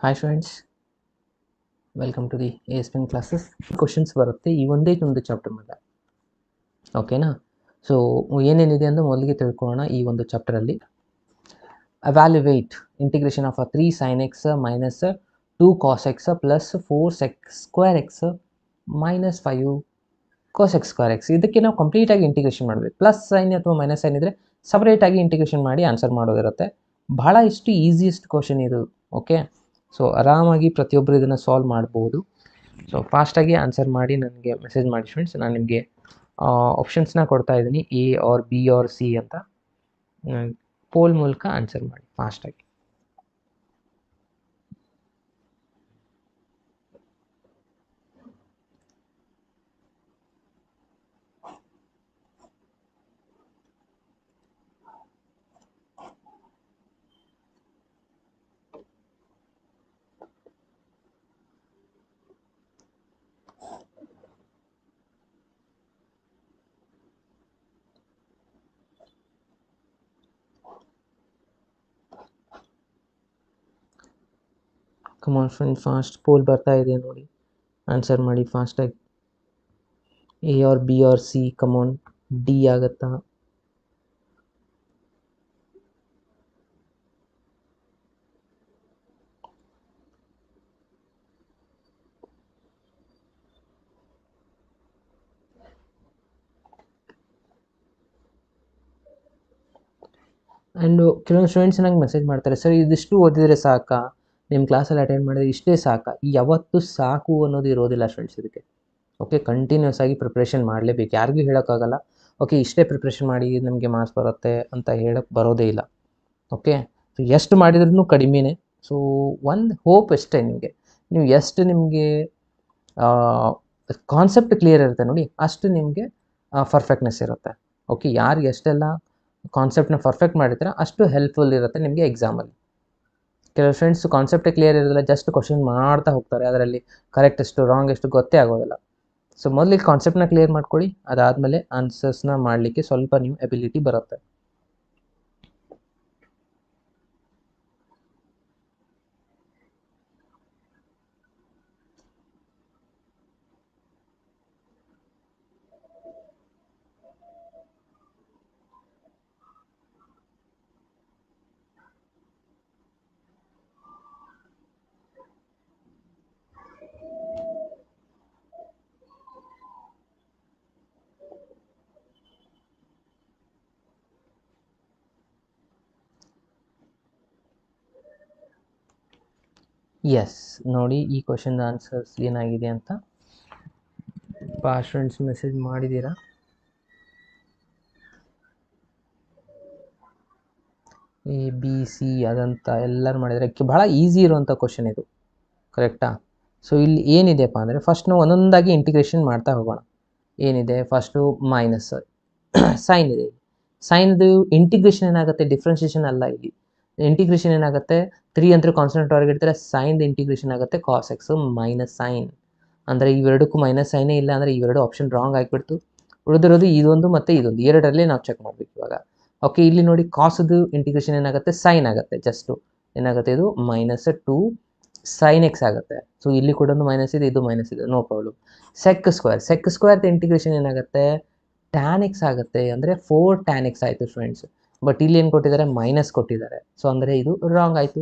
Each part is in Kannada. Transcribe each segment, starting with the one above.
Hi friends, welcome to the ASPN classes. Questions ಬರುತ್ತೆ ಈ ಒಂದೇ ಒಂದು ಚಾಪ್ಟರ್ ಮೇಲೆ. ಓಕೆನಾ? ಸೊ ಏನೇನಿದೆ ಅಂತ ಮೊದಲಿಗೆ ತಿಳ್ಕೊಳ್ಳೋಣ. ಈ ಒಂದು ಚಾಪ್ಟರಲ್ಲಿ ಅವ್ಯಾಲ್ಯುವೇಟ್ integration of 3 sin x minus 2 cos x plus 4 sec square x minus 5 cos x square x. ಇದಕ್ಕೆ ನಾವು ಕಂಪ್ಲೀಟಾಗಿ ಇಂಟಿಗ್ರೇಷನ್ ಮಾಡಬೇಕು. ಪ್ಲಸ್ ಸೈನ್ ಅಥವಾ ಮೈನಸ್ ಸೈನ್ ಇದ್ದರೆ ಸಪ್ರೇಟಾಗಿ ಇಂಟಿಗ್ರೇಷನ್ ಮಾಡಿ ಆನ್ಸರ್ ಮಾಡೋದಿರುತ್ತೆ. ಬಹಳ ಇಷ್ಟು ಈಸಿಯೆಸ್ಟ್ ಕ್ವಶನ್ ಇದು. ಓಕೆ, ಸೊ ಆರಾಮಾಗಿ ಪ್ರತಿಯೊಬ್ಬರು ಇದನ್ನು ಸಾಲ್ವ್ ಮಾಡ್ಬೋದು. ಸೊ ಫಾಸ್ಟಾಗಿ ಆನ್ಸರ್ ಮಾಡಿ ನನಗೆ ಮೆಸೇಜ್ ಮಾಡಿ ಫ್ರೆಂಡ್ಸ್. ನಾನು ನಿಮಗೆ ಆಪ್ಷನ್ಸ್ನ ಕೊಡ್ತಾ ಇದ್ದೀನಿ, A or B or C ಅಂತ. ಪೋಲ್ ಮೂಲಕ ಆನ್ಸರ್ ಮಾಡಿ ಫಾಸ್ಟಾಗಿ. ಕಮಾನ್ ಫ್ರೆಂಡ್, ಫಾಸ್ಟ್ ಪೋಲ್ ಬರ್ತಾ ಇದೆ ನೋಡಿ, ಆನ್ಸರ್ ಮಾಡಿ ಫಾಸ್ಟಾಗಿ. A or B or C, come on. D ಆಗುತ್ತಾ? ಆ್ಯಂಡ್ ಕೆಲವೊಂದು ಸ್ಟೂಡೆಂಟ್ಸ್ ನಂಗೆ ಮೆಸೇಜ್ ಮಾಡ್ತಾರೆ, ಸರ್ ಇದಿಷ್ಟು ಓದಿದರೆ ಸಾಕಾ, ನಿಮ್ಮ ಕ್ಲಾಸಲ್ಲಿ ಅಟೆಂಡ್ ಮಾಡಿದರೆ ಇಷ್ಟೇ ಸಾಕಾ? ಯಾವತ್ತೂ ಸಾಕು ಅನ್ನೋದು ಇರೋದಿಲ್ಲ ಫ್ರೆಂಡ್ಸ್ ಇದಕ್ಕೆ. ಓಕೆ, ಕಂಟಿನ್ಯೂಸ್ ಆಗಿ ಪ್ರಿಪ್ರೇಷನ್ ಮಾಡಲೇಬೇಕು. ಯಾರಿಗೂ ಹೇಳೋಕ್ಕಾಗಲ್ಲ ಓಕೆ ಇಷ್ಟೇ ಪ್ರಿಪ್ರೇಷನ್ ಮಾಡಿ ನಮಗೆ ಮಾರ್ಕ್ಸ್ ಬರುತ್ತೆ ಅಂತ ಹೇಳೋಕ್ಕೆ ಬರೋದೇ ಇಲ್ಲ. ಓಕೆ, ಸೊ ಎಷ್ಟು ಮಾಡಿದ್ರೂ ಕಡಿಮೆನೇ. ಸೊ ಒಂದು ಹೋಪ್ ಅಷ್ಟೇ ನಿಮಗೆ, ನೀವು ಎಷ್ಟು ನಿಮಗೆ ಕಾನ್ಸೆಪ್ಟ್ ಕ್ಲಿಯರ್ ಇರುತ್ತೆ ನೋಡಿ, ಅಷ್ಟು ನಿಮಗೆ ಪರ್ಫೆಕ್ಟ್ನೆಸ್ ಇರುತ್ತೆ. ಓಕೆ, ಯಾರು ಎಷ್ಟೆಲ್ಲ ಕಾನ್ಸೆಪ್ಟ್ನ ಪರ್ಫೆಕ್ಟ್ ಮಾಡಿದ್ರೆ ಅಷ್ಟು ಹೆಲ್ಪ್ಫುಲ್ ಇರುತ್ತೆ ನಿಮಗೆ ಎಕ್ಸಾಮಲ್ಲಿ. ಕೆಲವು ಫ್ರೆಂಡ್ಸ್ ಕಾನ್ಸೆಪ್ಟೇ ಕ್ಲಿಯರ್ ಇರೋದಿಲ್ಲ, ಜಸ್ಟ್ ಕ್ವಶನ್ ಮಾಡ್ತಾ ಹೋಗ್ತಾರೆ, ಅದರಲ್ಲಿ ಕರೆಕ್ಟ್ ಎಷ್ಟು ರಾಂಗ್ ಎಷ್ಟು ಗೊತ್ತೇ ಆಗೋದಿಲ್ಲ. ಸೊ ಮೊದಲಿಗೆ ಕಾನ್ಸೆಪ್ಟ್ನ ಕ್ಲಿಯರ್ ಮಾಡ್ಕೊಳ್ಳಿ, ಅದಾದಮೇಲೆ ಆನ್ಸರ್ಸ್ನ ಮಾಡಲಿಕ್ಕೆ ಸ್ವಲ್ಪ ನೀವು ಎಬಿಲಿಟಿ ಬರುತ್ತೆ. ಎಸ್, ನೋಡಿ ಈ ಕ್ವಶನ್ ಆನ್ಸರ್ಸ್ ಏನಾಗಿದೆ ಅಂತ ಫ್ರೆಂಡ್ಸ್ ಮೆಸೇಜ್ ಮಾಡಿದ್ದೀರಾ? ಎ ಬಿ ಸಿ ಅದಂತ ಎಲ್ಲರೂ ಮಾಡಿದರೆ ಭಾಳ ಈಸಿ ಇರುವಂಥ ಕ್ವಶನ್ ಇದು, ಕರೆಕ್ಟಾ? ಸೊ ಇಲ್ಲಿ ಏನಿದೆಯಪ್ಪ ಅಂದರೆ ಫಸ್ಟ್ ನಾವು ಒಂದೊಂದಾಗಿ ಇಂಟಿಗ್ರೇಷನ್ ಮಾಡ್ತಾ ಹೋಗೋಣ. ಏನಿದೆ ಫಸ್ಟು ಮೈನಸ್ ಸೈನ್ ಇದೆ. ಸೈನ್ದು ಇಂಟಿಗ್ರೇಷನ್ ಏನಾಗುತ್ತೆ, ಡಿಫ್ರೆನ್ಷಿಯೇಷನ್ ಅಲ್ಲ, ಇಲ್ಲಿ ಇಂಟಿಗ್ರೇಷನ್ ಏನಾಗುತ್ತೆ, 3 ಅಂತ ಕಾನ್ಸ್ಟೆಂಟ್ ಹೊರಗೆ ಇಡ್ತಾರೆ, ಸೈನ್ದು ಇಂಟಿಗ್ರೇಷನ್ ಆಗುತ್ತೆ ಕಾಸ್ ಎಕ್ಸ್ ಮೈನಸ್ ಸೈನ್. ಅಂದರೆ ಇವೆರಡಕ್ಕೂ ಮೈನಸ್ ಸೈನೇ ಇಲ್ಲ, ಅಂದರೆ ಇವೆರಡು ಆಪ್ಷನ್ ರಾಂಗ್ ಆಗಿಬಿಡ್ತು. ಉಳಿದಿರೋದು ಇದೊಂದು ಮತ್ತು ಇದೊಂದು, ಎರಡರಲ್ಲಿ ನಾವು ಚೆಕ್ ಮಾಡಬೇಕು ಇವಾಗ. ಓಕೆ, ಇಲ್ಲಿ ನೋಡಿ ಕಾಸ್ದು ಇಂಟಿಗ್ರೇಷನ್ ಏನಾಗುತ್ತೆ, ಸೈನ್ ಆಗುತ್ತೆ. ಜಸ್ಟು ಏನಾಗುತ್ತೆ, ಇದು -2 sin x ಆಗುತ್ತೆ. ಸೊ ಇಲ್ಲಿ ಕೂಡ ಮೈನಸ್ ಇದೆ, ಇದು ಮೈನಸ್ ಇದೆ, ನೋ ಪ್ರಾಬ್ಲಮ್. ಸೆಕ್ ಸ್ಕ್ವೇರ್ದು ಇಂಟಿಗ್ರೇಷನ್ ಏನಾಗುತ್ತೆ, ಟ್ಯಾನ್ ಎಕ್ಸ್ ಆಗುತ್ತೆ, ಅಂದರೆ 4 tan x ಆಯಿತು ಫ್ರೆಂಡ್ಸ್. ಬಟ್ ಇಲ್ಲಿ ಏನು ಕೊಟ್ಟಿದ್ದಾರೆ, ಮೈನಸ್ ಕೊಟ್ಟಿದ್ದಾರೆ. ಸೊ ಅಂದರೆ ಇದು ರಾಂಗ್ ಆಯಿತು.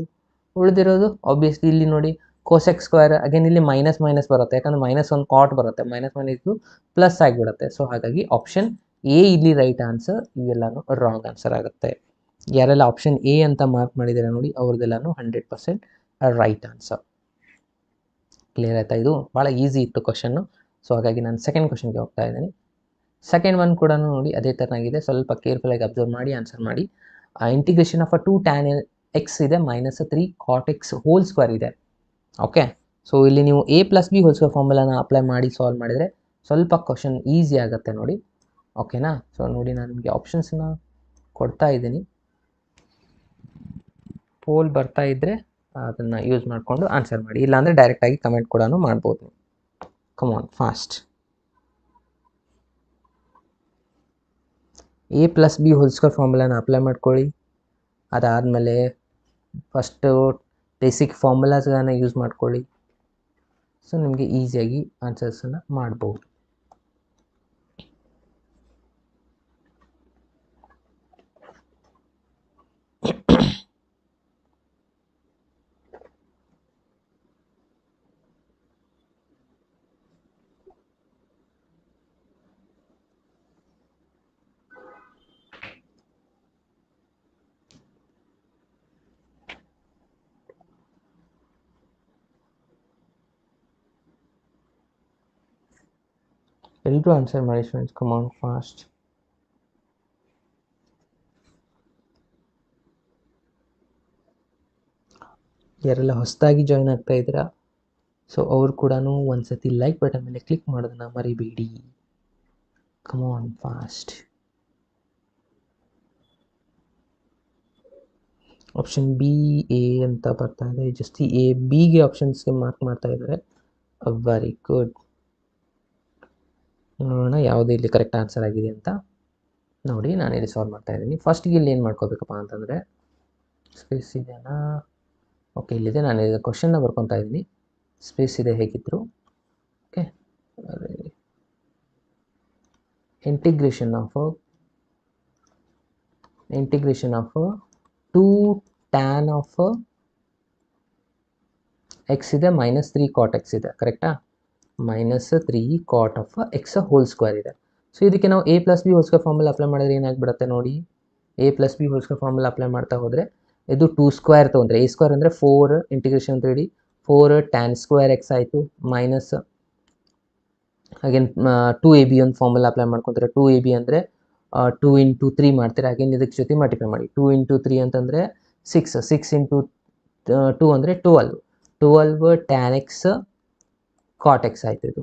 ಉಳಿದಿರೋದು ಆಬ್ವಿಯಸ್ಲಿ ಇಲ್ಲಿ ನೋಡಿ ಕೋಸೆಕ್ ಸ್ಕ್ವೇರ್, ಅಗೇನ್ ಇಲ್ಲಿ ಮೈನಸ್ ಮೈನಸ್ ಬರುತ್ತೆ, ಯಾಕಂದರೆ ಮೈನಸ್ ಒಂದು ಕಾಟ್ ಬರುತ್ತೆ, ಮೈನಸ್ ಇದು ಪ್ಲಸ್ ಆಗಿಬಿಡುತ್ತೆ. ಸೊ ಹಾಗಾಗಿ ಆಪ್ಷನ್ ಎ ಇಲ್ಲಿ ರೈಟ್ ಆನ್ಸರ್, ಇವೆಲ್ಲನೂ ರಾಂಗ್ ಆನ್ಸರ್ ಆಗುತ್ತೆ. ಯಾರೆಲ್ಲ ಆಪ್ಷನ್ ಎ ಅಂತ ಮಾರ್ಕ್ ಮಾಡಿದ್ದಾರೆ ನೋಡಿ, ಅವ್ರದ್ದೆಲ್ಲನೂ 100% ರೈಟ್ ಆನ್ಸರ್. ಕ್ಲಿಯರ್ ಆಯಿತಾ? ಇದು ಭಾಳ ಈಸಿ ಇತ್ತು ಕ್ವಶನ್ನು. ಸೊ ಹಾಗಾಗಿ ನಾನು ಸೆಕೆಂಡ್ ಕ್ವಶನ್ಗೆ ಹೋಗ್ತಾ ಇದ್ದೀನಿ. ಸೆಕೆಂಡ್ ಒನ್ ಕೂಡ ನೋಡಿ ಅದೇ ಥರನಾಗಿದೆ, ಸ್ವಲ್ಪ ಕೇರ್ಫುಲ್ಲಾಗಿ ಅಬ್ಸರ್ವ್ ಮಾಡಿ ಆನ್ಸರ್ ಮಾಡಿ. ಇಂಟಿಗ್ರೇಷನ್ ಆಫ್ 2 tan x ಇದೆ, -3 cot x ಹೋಲ್ ಸ್ಕ್ವೇರ್ ಇದೆ. ಓಕೆ, ಸೊ ಇಲ್ಲಿ ನೀವು a + b ಹೋಲ್ ಸ್ಕ್ವೇರ್ ಫಾರ್ಮುಲಾನ ಅಪ್ಲೈ ಮಾಡಿ ಸಾಲ್ವ್ ಮಾಡಿದರೆ ಸ್ವಲ್ಪ ಕ್ವಶನ್ ಈಸಿ ಆಗುತ್ತೆ ನೋಡಿ. ಓಕೆನಾ? ಸೊ ನೋಡಿ ನಾನು ನಿಮಗೆ ಆಪ್ಷನ್ಸ್ನ ಕೊಡ್ತಾ ಇದ್ದೀನಿ, ಪೋಲ್ ಬರ್ತಾ ಇದ್ದರೆ ಅದನ್ನು ಯೂಸ್ ಮಾಡಿಕೊಂಡು ಆನ್ಸರ್ ಮಾಡಿ, ಇಲ್ಲಾಂದರೆ ಡೈರೆಕ್ಟಾಗಿ ಕಮೆಂಟ್ ಕೂಡ ಮಾಡ್ಬೋದು. Come on fast. a + b whole square ಫಾರ್ಮುಲಾನ ಅಪ್ಲೈ ಮಾಡ್ಕೊಳ್ಳಿ. ಅದಾದಮೇಲೆ ಫಸ್ಟು ಬೇಸಿಕ್ ಫಾರ್ಮುಲಾಸ್ಗಳನ್ನು ಯೂಸ್ ಮಾಡ್ಕೊಳ್ಳಿ. ಸೊ ನಿಮಗೆ ಈಸಿಯಾಗಿ ಆನ್ಸರ್ಸನ್ನು ಮಾಡ್ಬೋದು. ಎಲ್ರೂ ಆನ್ಸರ್ ಮಾಡಿ ಸ್ಟೂಡೆಂಟ್ಸ್, ಕಮ್ ಆನ್ ಫಾಸ್ಟ್. ಯಾರೆಲ್ಲ ಹೊಸದಾಗಿ ಜಾಯ್ನ್ ಆಗ್ತಾ ಇದ್ದೀರಾ, ಸೊ ಅವ್ರು ಕೂಡ ಒಂದ್ಸತಿ ಲೈಕ್ ಬಟನ್ ಮೇಲೆ ಕ್ಲಿಕ್ ಮಾಡೋದನ್ನ ಮರಿಬೇಡಿ. Come on fast. Option B A ಅಂತ ಬರ್ತಾ ಇದೆ. ಜಸ್ಟ್ ಎ ಬಿಗೆ ಆಪ್ಷನ್ಸ್ಗೆ ಮಾರ್ಕ್ ಮಾಡ್ತಾ ಇದ್ದಾರೆ. Very good. ನೋಡೋಣ ಯಾವುದೇ ಇಲ್ಲಿ ಕರೆಕ್ಟ್ ಆನ್ಸರ್ ಆಗಿದೆ ಅಂತ. ನೋಡಿ ನಾನು ಇಲ್ಲಿ ಸಾಲ್ವ್ ಮಾಡ್ತಾ ಇದ್ದೀನಿ. ಫಸ್ಟ್ಗೆ ಇಲ್ಲಿ ಏನು ಮಾಡ್ಕೋಬೇಕಪ್ಪ ಅಂತಂದರೆ, ಸ್ಪೇಸ್ ಇದೆಯಾ? ಓಕೆ, ಇಲ್ಲಿದೆ. ನಾನು ಇದು ಕ್ವಶನ್ನ ಬರ್ಕೊತಾ ಇದ್ದೀನಿ. ಸ್ಪೇಸ್ ಇದೆ ಹೇಗಿದ್ರು. Okay, integration of 2 tan of x ಇದೆ, -3 cot x ಇದೆ. ಕರೆಕ್ಟಾ? -3 cot of x hole square ಇದೆ. ಸೊ ಇದಕ್ಕೆ ನಾವು a + b whole square formula apply ಮಾಡಿದ್ರೆ ಏನಾಗ್ಬಿಡುತ್ತೆ ನೋಡಿ. a + b whole square formula apply ಮಾಡ್ತಾ ಹೋದರೆ ಇದು 2 ಸ್ಕ್ವೇರ್ ತೊಗೊಂಡ್ರೆ, a ಸ್ಕ್ವೇರ್ ಅಂದರೆ 4 ಇಂಟಿಗ್ರೇಷನ್ ಅಂತ ಹೇಳಿ 4 tan ಸ್ಕ್ವೇರ್ ಎಕ್ಸ್ ಆಯಿತು, ಮೈನಸ್ ಅಗೇನ್ 2ab ಒಂದು ಫಾರ್ಮುಲಾ ಅಪ್ಲೈ ಮಾಡ್ಕೊತಾರೆ. 2ab ಅಂದರೆ 2 × 3 ಮಾಡ್ತೀರಾ. ಅಗೇನ್ ಇದಕ್ಕೆ ಜೊತೆ ಮಲ್ಟಿಪ್ಲೈ ಮಾಡಿ. 2 × 3 ಅಂತಂದರೆ 6, 6 × 2 ಅಂದರೆ 12 tan x cot x ಆಯಿತು ಇದು.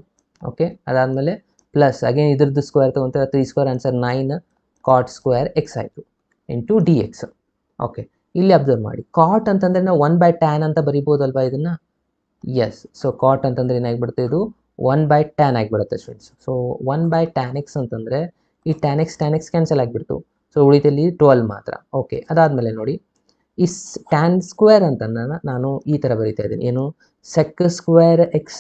ಓಕೆ, ಅದಾದಮೇಲೆ ಪ್ಲಸ್ ಅಗೇನ್ ಇದ್ರದ್ದು ಸ್ಕ್ವೇರ್ ತೊಗೊತಾರೆ. 3 square answer 9 cot square x ಆಯಿತು ಇಂಟು ಡಿ ಎಕ್ಸ್. ಓಕೆ, ಇಲ್ಲಿ ಅಬ್ಸರ್ವ್ ಮಾಡಿ. ಕಾಟ್ ಅಂತಂದರೆ ನಾವು 1/tan ಅಂತ ಬರಿಬೋದಲ್ವಾ ಇದನ್ನು? ಎಸ್. ಸೊ ಕಾಟ್ ಅಂತಂದರೆ ಏನಾಗಿಬಿಡುತ್ತೆ, ಇದು 1/tan ಆಗಿಬಿಡುತ್ತೆ ಸ್ಟೂಡೆಂಟ್ಸ್. ಸೊ 1/tan x ಅಂತಂದರೆ ಈ tan x ಕ್ಯಾನ್ಸಲ್ ಆಗಿಬಿಡ್ತು. ಸೊ ಉಳಿತಲ್ಲಿ 12 ಮಾತ್ರ. ಓಕೆ, ಅದಾದಮೇಲೆ ನೋಡಿ, ಈ tan ಸ್ಕ್ವೇರ್ ಅಂತ ನಾನು ಈ ಥರ ಬರಿತಾ ಇದ್ದೀನಿ. ಏನು? sec ಸ್ಕ್ವೇರ್ ಎಕ್ಸ್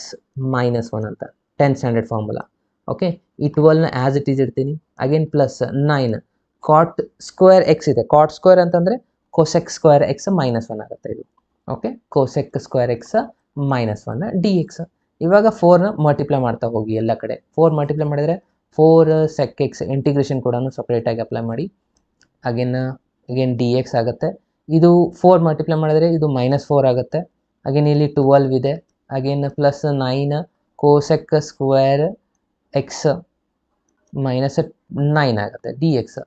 -1 ಅಂತ 10th ಸ್ಟ್ಯಾಂಡರ್ಡ್ ಫಾರ್ಮುಲಾ. ಓಕೆ, ಈ 12ನ ಆ್ಯಸ್ ಇಟ್ ಈಸ್ ಇಡ್ತೀನಿ. Again plus 9 cot square x ಇದೆ. ಕಾಟ್ ಸ್ಕ್ವೇರ್ ಅಂತಂದರೆ ಕೊಸೆಕ್ ಸ್ಕ್ವೇರ್ ಎಕ್ಸ್ -1 ಆಗುತ್ತೆ ಇದು. Okay, cosec square x -1 d x. ಇವಾಗ 4ನ ಮಲ್ಟಿಪ್ಲೈ ಮಾಡ್ತಾ ಹೋಗಿ ಎಲ್ಲ ಕಡೆ. 4 ಮಲ್ಟಿಪ್ಲೈ ಮಾಡಿದರೆ 4 sec x ಇಂಟಿಗ್ರೇಷನ್ ಕೂಡ ಸಪ್ರೇಟಾಗಿ ಅಪ್ಲೈ ಮಾಡಿ. ಅಗೇನ್ ಡಿ ಎಕ್ಸ್ ಆಗುತ್ತೆ. ಇದು 4 ಮಲ್ಟಿಪ್ಲೈ ಮಾಡಿದರೆ ಇದು -4 ಆಗುತ್ತೆ. ಅಗೇನ್ ಇಲ್ಲಿ 12 ಇದೆ. Again plus 9 cosec square X -9 ಆಗುತ್ತೆ ಡಿ ಎಕ್ಸ್.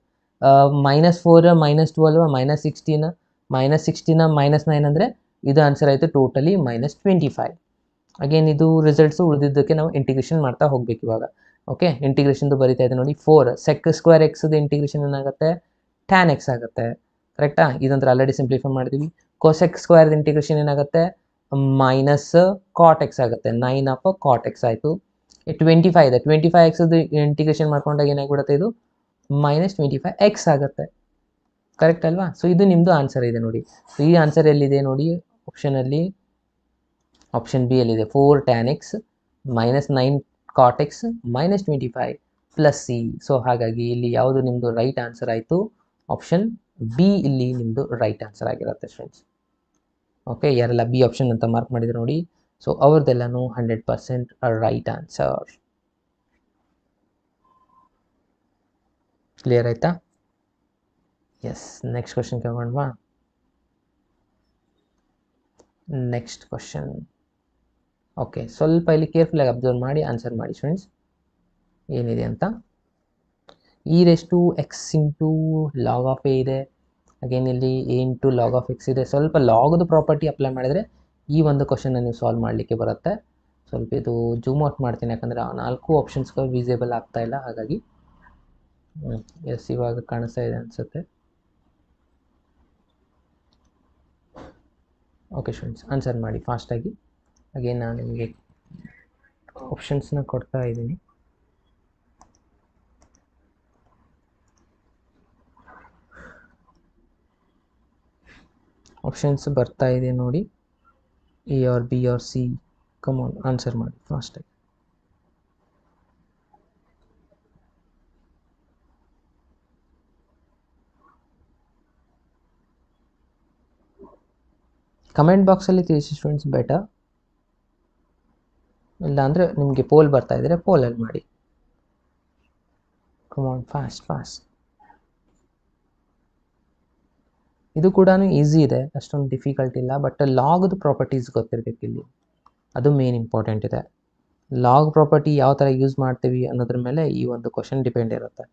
-4 -12 -16 -9 ಅಂದರೆ ಇದು ಆನ್ಸರ್ ಆಯಿತು ಟೋಟಲಿ -25. ಅಗೇನ್ ಇದು ರಿಸಲ್ಟ್ಸು. ಉಳಿದಿದ್ದಕ್ಕೆ ನಾವು ಇಂಟಿಗ್ರೇಷನ್ ಮಾಡ್ತಾ ಹೋಗ್ಬೇಕು ಇವಾಗ. ಓಕೆ, ಇಂಟಿಗ್ರೇಷನ್ದು ಬರಿತಾ ಇದೆ ನೋಡಿ. 4 sec ಸ್ಕ್ವೇರ್ ಎಕ್ಸ್ದು ಇಂಟಿಗ್ರೇಷನ್ ಏನಾಗುತ್ತೆ? tan x ಆಗುತ್ತೆ. ಕರೆಕ್ಟಾ? ಇದಂದ್ರೆ ಆಲ್ರೆಡಿ ಸಿಂಪ್ಲಿಫೈ ಮಾಡಿದ್ವಿ. ಕೊಸೆಕ್ ಸ್ಕ್ವೇರ್ದು ಇಂಟಿಗ್ರೇಷನ್ ಏನಾಗುತ್ತೆ? ಮೈನಸ್ ಕಾಟ್ ಎಕ್ಸ್ ಆಗುತ್ತೆ. 9 ಆಫ್ ಕಾಟ್ ಎಕ್ಸ್ ಆಯಿತು. 25 ಇದೆ. 25 ಎಕ್ಸ್ದು ಇಂಟಿಗ್ರೇಷನ್ ಮಾಡ್ಕೊಂಡಾಗ ಏನಾಗ್ಬಿಡುತ್ತೆ? ಇದು -25x ಆಗುತ್ತೆ. ಕರೆಕ್ಟ್ ಅಲ್ವಾ? ಸೊ ಇದು ನಿಮ್ಮದು ಆನ್ಸರ್ ಇದೆ ನೋಡಿ. ಸೊ ಈ ಆನ್ಸರ್ ಎಲ್ಲಿದೆ ನೋಡಿ? ಆಪ್ಷನಲ್ಲಿ, ಆಪ್ಷನ್ ಬಿ ಯಲ್ಲಿದೆ. 4 tan x -9 cot x -25 plus C. So ಹಾಗಾಗಿ ಇಲ್ಲಿ ಯಾವುದು ನಿಮ್ಮದು ರೈಟ್ ಆನ್ಸರ್ ಆಯಿತು? ಆಪ್ಷನ್ ಬಿ ಇಲ್ಲಿ ನಿಮ್ಮದು ರೈಟ್ ಆನ್ಸರ್ ಆಗಿರುತ್ತೆ ಸ್ಟೂಡೆಂಟ್ಸ್. ಓಕೆ, ಯಾರೆಲ್ಲ ಬಿ ಆಪ್ಷನ್ ಅಂತ ಮಾರ್ಕ್ ಮಾಡಿದ್ರು ನೋಡಿ. ಸೊ ಅವ್ರದ್ದೆಲ್ಲನೂ 100% ರೈಟ್ ಆನ್ಸರ್. ಕ್ಲಿಯರ್ ಆಯಿತಾ? ಎಸ್, ನೆಕ್ಸ್ಟ್ ಕ್ವಶನ್ ತಗೊಂಡ್ವಾ? Next question. ಓಕೆ, ಸ್ವಲ್ಪ ಇಲ್ಲಿ ಕೇರ್ಫುಲ್ಲಾಗಿ ಅಬ್ಸರ್ವ್ ಮಾಡಿ ಆನ್ಸರ್ ಮಾಡಿ ಸ್ಟೂಡೆಂಟ್ಸ್, ಏನಿದೆ ಅಂತ. e⁻x × log ಆಫ್ ಎ ಇದೆ. ಅಗೇನ್ ಇಲ್ಲಿ a × log ಆಫ್ x ಇದೆ. ಸ್ವಲ್ಪ ಲಾಗ್ದು ಪ್ರಾಪರ್ಟಿ ಅಪ್ಲೈ ಮಾಡಿದರೆ ಈ ಒಂದು ಕ್ವಶನ್ನ ನೀವು ಸಾಲ್ವ್ ಮಾಡಲಿಕ್ಕೆ ಬರುತ್ತೆ. ಸ್ವಲ್ಪ ಇದು ಜೂಮ್ ಔಟ್ ಮಾಡ್ತೀನಿ, ಯಾಕಂದರೆ 4 ಆಪ್ಷನ್ಸ್ಗಳು ವಿಸಿಬಲ್ ಆಗ್ತಾ ಇಲ್ಲ. ಹಾಗಾಗಿ ಎಸ್, ಇವಾಗ ಕಾಣಿಸ್ತಾ ಇದೆ ಅನಿಸುತ್ತೆ. ಓಕೆ ಸ್ಟೂಡೆಂಟ್ಸ್, ಆನ್ಸರ್ ಮಾಡಿ ಫಾಸ್ಟಾಗಿ. ಅಗೇನ್ ನಾನು ನಿಮಗೆ ಆಪ್ಷನ್ಸ್ನ ಕೊಡ್ತಾ ಇದ್ದೀನಿ. ಆಪ್ಷನ್ಸ್ ಬರ್ತಾ ಇದೆ ನೋಡಿ. A or B or C? Come on answer ಮಾಡಿ ಫಾಸ್ಟಾಗಿ. ಕಮೆಂಟ್ ಬಾಕ್ಸಲ್ಲಿ ತಿಳಿಸಿ ಸ್ಟೂಡೆಂಟ್ಸ್ ಬೆಟರ್. ಇಲ್ಲ ಅಂದರೆ ನಿಮಗೆ ಪೋಲ್ ಬರ್ತಾ ಇದ್ದರೆ ಪೋಲಲ್ಲಿ ಮಾಡಿ. ಕಮಾನ್ ಫಾಸ್ಟ್. ಇದು ಕೂಡ ಈಸಿ ಇದೆ, ಅಷ್ಟೊಂದು ಡಿಫಿಕಲ್ಟ್ ಇಲ್ಲ. ಬಟ್ ಲಾಗ್ದು ಪ್ರಾಪರ್ಟೀಸ್ ಗೊತ್ತಿರಬೇಕು ಇಲ್ಲಿ, ಅದು ಮೇನ್ ಇಂಪಾರ್ಟೆಂಟ್ ಇದೆ. ಲಾಗ್ ಪ್ರಾಪರ್ಟಿ ಯಾವ ಥರ ಯೂಸ್ ಮಾಡ್ತೀವಿ ಅನ್ನೋದ್ರ ಮೇಲೆ ಈ ಒಂದು ಕ್ವಶನ್ ಡಿಪೆಂಡ್ ಇರುತ್ತೆ.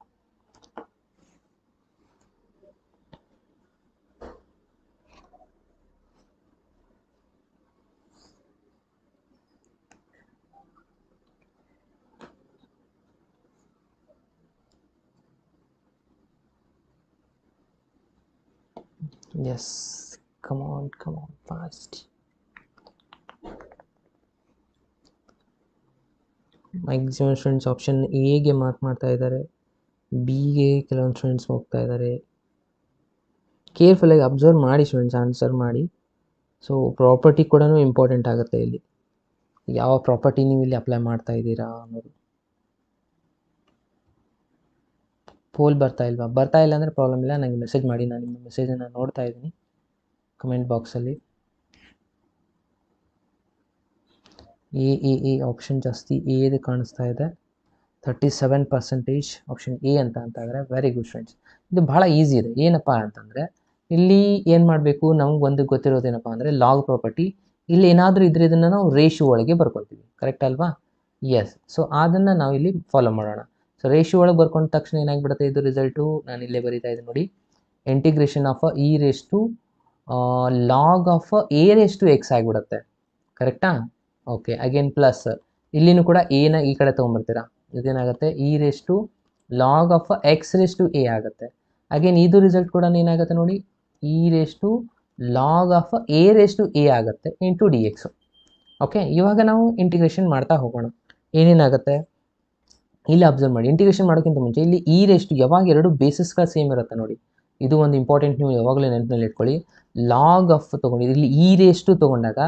Yes, come on fast. Maximum students option ಎಗೆ ಮಾರ್ಕ್ ಮಾಡ್ತಾ ಇದ್ದಾರೆ, ಬಿಗೆ ಕೆಲವೊಂದು ಸ್ಟೂಡೆಂಟ್ಸ್ ಹೋಗ್ತಾ ಇದ್ದಾರೆ. ಕೇರ್ಫುಲ್ಲಾಗಿ ಅಬ್ಸರ್ವ್ ಮಾಡಿ ಸ್ಟೂಡೆಂಟ್ಸ್, ಆನ್ಸರ್ ಮಾಡಿ. ಸೊ ಪ್ರಾಪರ್ಟಿ ಕೂಡ ಇಂಪಾರ್ಟೆಂಟ್ ಆಗುತ್ತೆ ಇಲ್ಲಿ, ಯಾವ ಪ್ರಾಪರ್ಟಿ ನೀವು ಇಲ್ಲಿ ಅಪ್ಲೈ ಮಾಡ್ತಾ ಇದ್ದೀರಾ ಅನ್ನೋದು. ಪೋಲ್ ಬರ್ತಾ ಇಲ್ಲ ಅಂದರೆ ಪ್ರಾಬ್ಲಮ್ ಇಲ್ಲ, ನನಗೆ ಮೆಸೇಜ್ ಮಾಡಿ, ನಾನು ನಿಮ್ಮ ಮೆಸೇಜನ್ನು ನೋಡ್ತಾ ಇದ್ದೀನಿ ಕಮೆಂಟ್ ಬಾಕ್ಸಲ್ಲಿ. ಎ ಆಪ್ಷನ್ ಜಾಸ್ತಿ ಎದು ಕಾಣಿಸ್ತಾ ಇದೆ, 37% ಆಪ್ಷನ್ ಎ ಅಂತ ಇದ್ದಾರೆ. ವೆರಿ ಗುಡ್ ಫ್ರೆಂಡ್ಸ್, ಇದು ಭಾಳ ಈಸಿ ಇದೆ. ಏನಪ್ಪ ಅಂತಂದರೆ ಇಲ್ಲಿ ಏನು ಮಾಡಬೇಕು, ನಮ್ಗೆ ಒಂದು ಗೊತ್ತಿರೋದೇನಪ್ಪ ಅಂದರೆ ಲಾಗ್ ಪ್ರಾಪರ್ಟಿ. ಇಲ್ಲಿ ಏನಾದರೂ ಇದ್ರೆ ಇದನ್ನು ನಾವು ರೇಷಿಯೋ ಒಳಗೆ ಬರ್ಕೊತೀವಿ, ಕರೆಕ್ಟ್ ಅಲ್ವಾ? ಎಸ್. ಸೊ ಅದನ್ನು ನಾವು ಇಲ್ಲಿ ಫಾಲೋ ಮಾಡೋಣ. ಸೊ ರೇಷಿಯೋ ಒಳಗೆ ಬರ್ಕೊಂಡ ತಕ್ಷಣ ಏನಾಗಿಬಿಡುತ್ತೆ ಇದು ರಿಸಲ್ಟು, ನಾನು ಇಲ್ಲೇ ಬರೀತಾ ಇದ್ದೀನಿ ನೋಡಿ, integration of e raise to log of a raise to x ಆಗಿಬಿಡುತ್ತೆ, ಕರೆಕ್ಟಾ? ಓಕೆ, ಅಗೇನ್ ಪ್ಲಸ್ ಇಲ್ಲಿನೂ ಕೂಡ ಎನ ಈ ಕಡೆ ತೊಗೊಂಬರ್ತೀರಾ, ಇದೇನಾಗುತ್ತೆ e raise to log of x raise to a ಆಗುತ್ತೆ. ಅಗೇನ್ ಇದು ರಿಸಲ್ಟ್ ಕೂಡ ಏನಾಗುತ್ತೆ ನೋಡಿ, e raise to log of a raise to a ಆಗುತ್ತೆ ಇಂಟು ಡಿ ಎಕ್ಸ್. ಓಕೆ, ಇವಾಗ ನಾವು ಇಂಟಿಗ್ರೇಷನ್ ಮಾಡ್ತಾ ಹೋಗೋಣ. ಏನೇನಾಗುತ್ತೆ ಇಲ್ಲಿ ಅಬ್ಸರ್ವ್ ಮಾಡಿ. ಇಂಟಿಗ್ರೇಷನ್ ಮಾಡೋಕ್ಕಿಂತ ಮುಂಚೆ ಇಲ್ಲಿ ಇ ರೇಸ್ ಟು ಯಾವಾಗ ಎರಡು ಬೇಸಿಸ್ಗಳು ಸೇಮ್ ಇರುತ್ತೆ ನೋಡಿ, ಇದು ಒಂದು ಇಂಪಾರ್ಟೆಂಟ್, ನೀವು ಯಾವಾಗಲೂ ನೆನಪಿನಲ್ಲಿ ಇಟ್ಕೊಳ್ಳಿ. ಲಾಗ್ ಆಫ್ ತೊಗೊಂಡಿದ್ದು ಇಲ್ಲಿ ಇ ರೇಸ್ ಟು ತೊಗೊಂಡಾಗ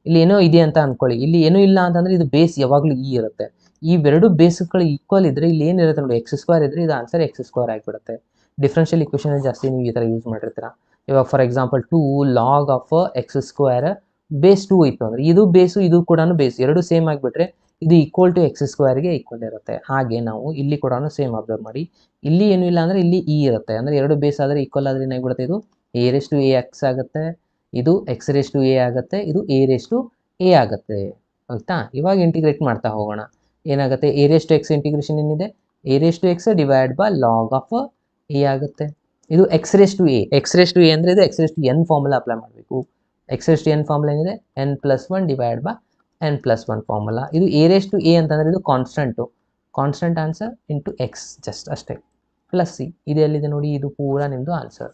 ಇಲ್ಲಿ ಏನೋ ಇದೆ ಅಂತ ಅಂದ್ಕೊಳ್ಳಿ, ಇಲ್ಲಿ ಏನೂ ಇಲ್ಲ ಅಂತಂದರೆ ಇದು ಬೇಸ್ ಯಾವಾಗಲೂ ಇ ಇರುತ್ತೆ. ಈ ಎರಡು ಬೇಸ್ಗಳು ಈಕ್ವಲ್ ಇದ್ದರೆ ಇಲ್ಲಿ ಏನಿರುತ್ತೆ ನೋಡಿ, ಎಕ್ಸ್ ಸ್ಕ್ವೇರ್ ಇದ್ದರೆ ಇದು ಆನ್ಸರ್ ಎಕ್ಸ್ ಸ್ಕ್ವೇರ್ ಆಗಿಬಿಡುತ್ತೆ. ಡಿಫ್ರೆನ್ಷಿಯಲ್ ಇಕ್ವೇಷನ್ ಜಾಸ್ತಿ ನೀವು ಈ ಥರ ಯೂಸ್ ಮಾಡಿರ್ತೀರ. ಇವಾಗ for example 2 log of X square base 2 ಇತ್ತು ಅಂದರೆ ಇದು ಬೇಸು ಇದು ಕೂಡ ಬೇಸ್ ಎರಡು ಸೇಮ್ ಆಗಿಬಿಟ್ರೆ ಇದು ಈಕ್ವಲ್ ಟು ಎಕ್ಸ್ ಸ್ಕ್ವೇರ್ಗೆ ಈಕ್ವಲ್ ಇರುತ್ತೆ. ಹಾಗೆ ನಾವು ಇಲ್ಲಿ ಕೂಡ ಸೇಮ್ ಅಬ್ಸರ್ವ್ ಮಾಡಿ, ಇಲ್ಲಿ ಏನೂ ಇಲ್ಲ ಅಂದರೆ ಇಲ್ಲಿ ಇ ಇರುತ್ತೆ, ಅಂದರೆ ಎರಡು ಬೇಸ್ ಆದರೆ ಈಕ್ವಲ್ ಆದರೆ ಏನಾಗಿಬಿಡುತ್ತೆ, ಇದು a raise to a x ಆಗುತ್ತೆ, ಇದು ಎಕ್ಸ್ ರೇಸ್ ಟು ಎ ಆಗುತ್ತೆ, ಇದು ಎ ರೇಸ್ ಟು ಎ ಆಗುತ್ತೆ. ಆಯಿತಾ? ಇವಾಗ ಇಂಟಿಗ್ರೇಟ್ ಮಾಡ್ತಾ ಹೋಗೋಣ. ಏನಾಗುತ್ತೆ, a raise to x integration ಏನಿದೆ, a raise to x divide by log of a ಆಗುತ್ತೆ. ಇದು x raise to a, x raise to a ಅಂದರೆ ಇದು x raise to n formula apply ಮಾಡಬೇಕು. X raise to n formula ಏನಿದೆ, n+1 divide by n+1 formula. ಇದು ಎ ರೇಸ್ ಟು ಎ ಅಂತಂದರೆ ಇದು constant answer into x just ಅಷ್ಟೇ, ಪ್ಲಸ್ ಸಿ. ಇದು ಎಲ್ಲಿದೆ ನೋಡಿ, ಇದು ಪೂರ ನಿಮ್ಮದು ಆನ್ಸರ್.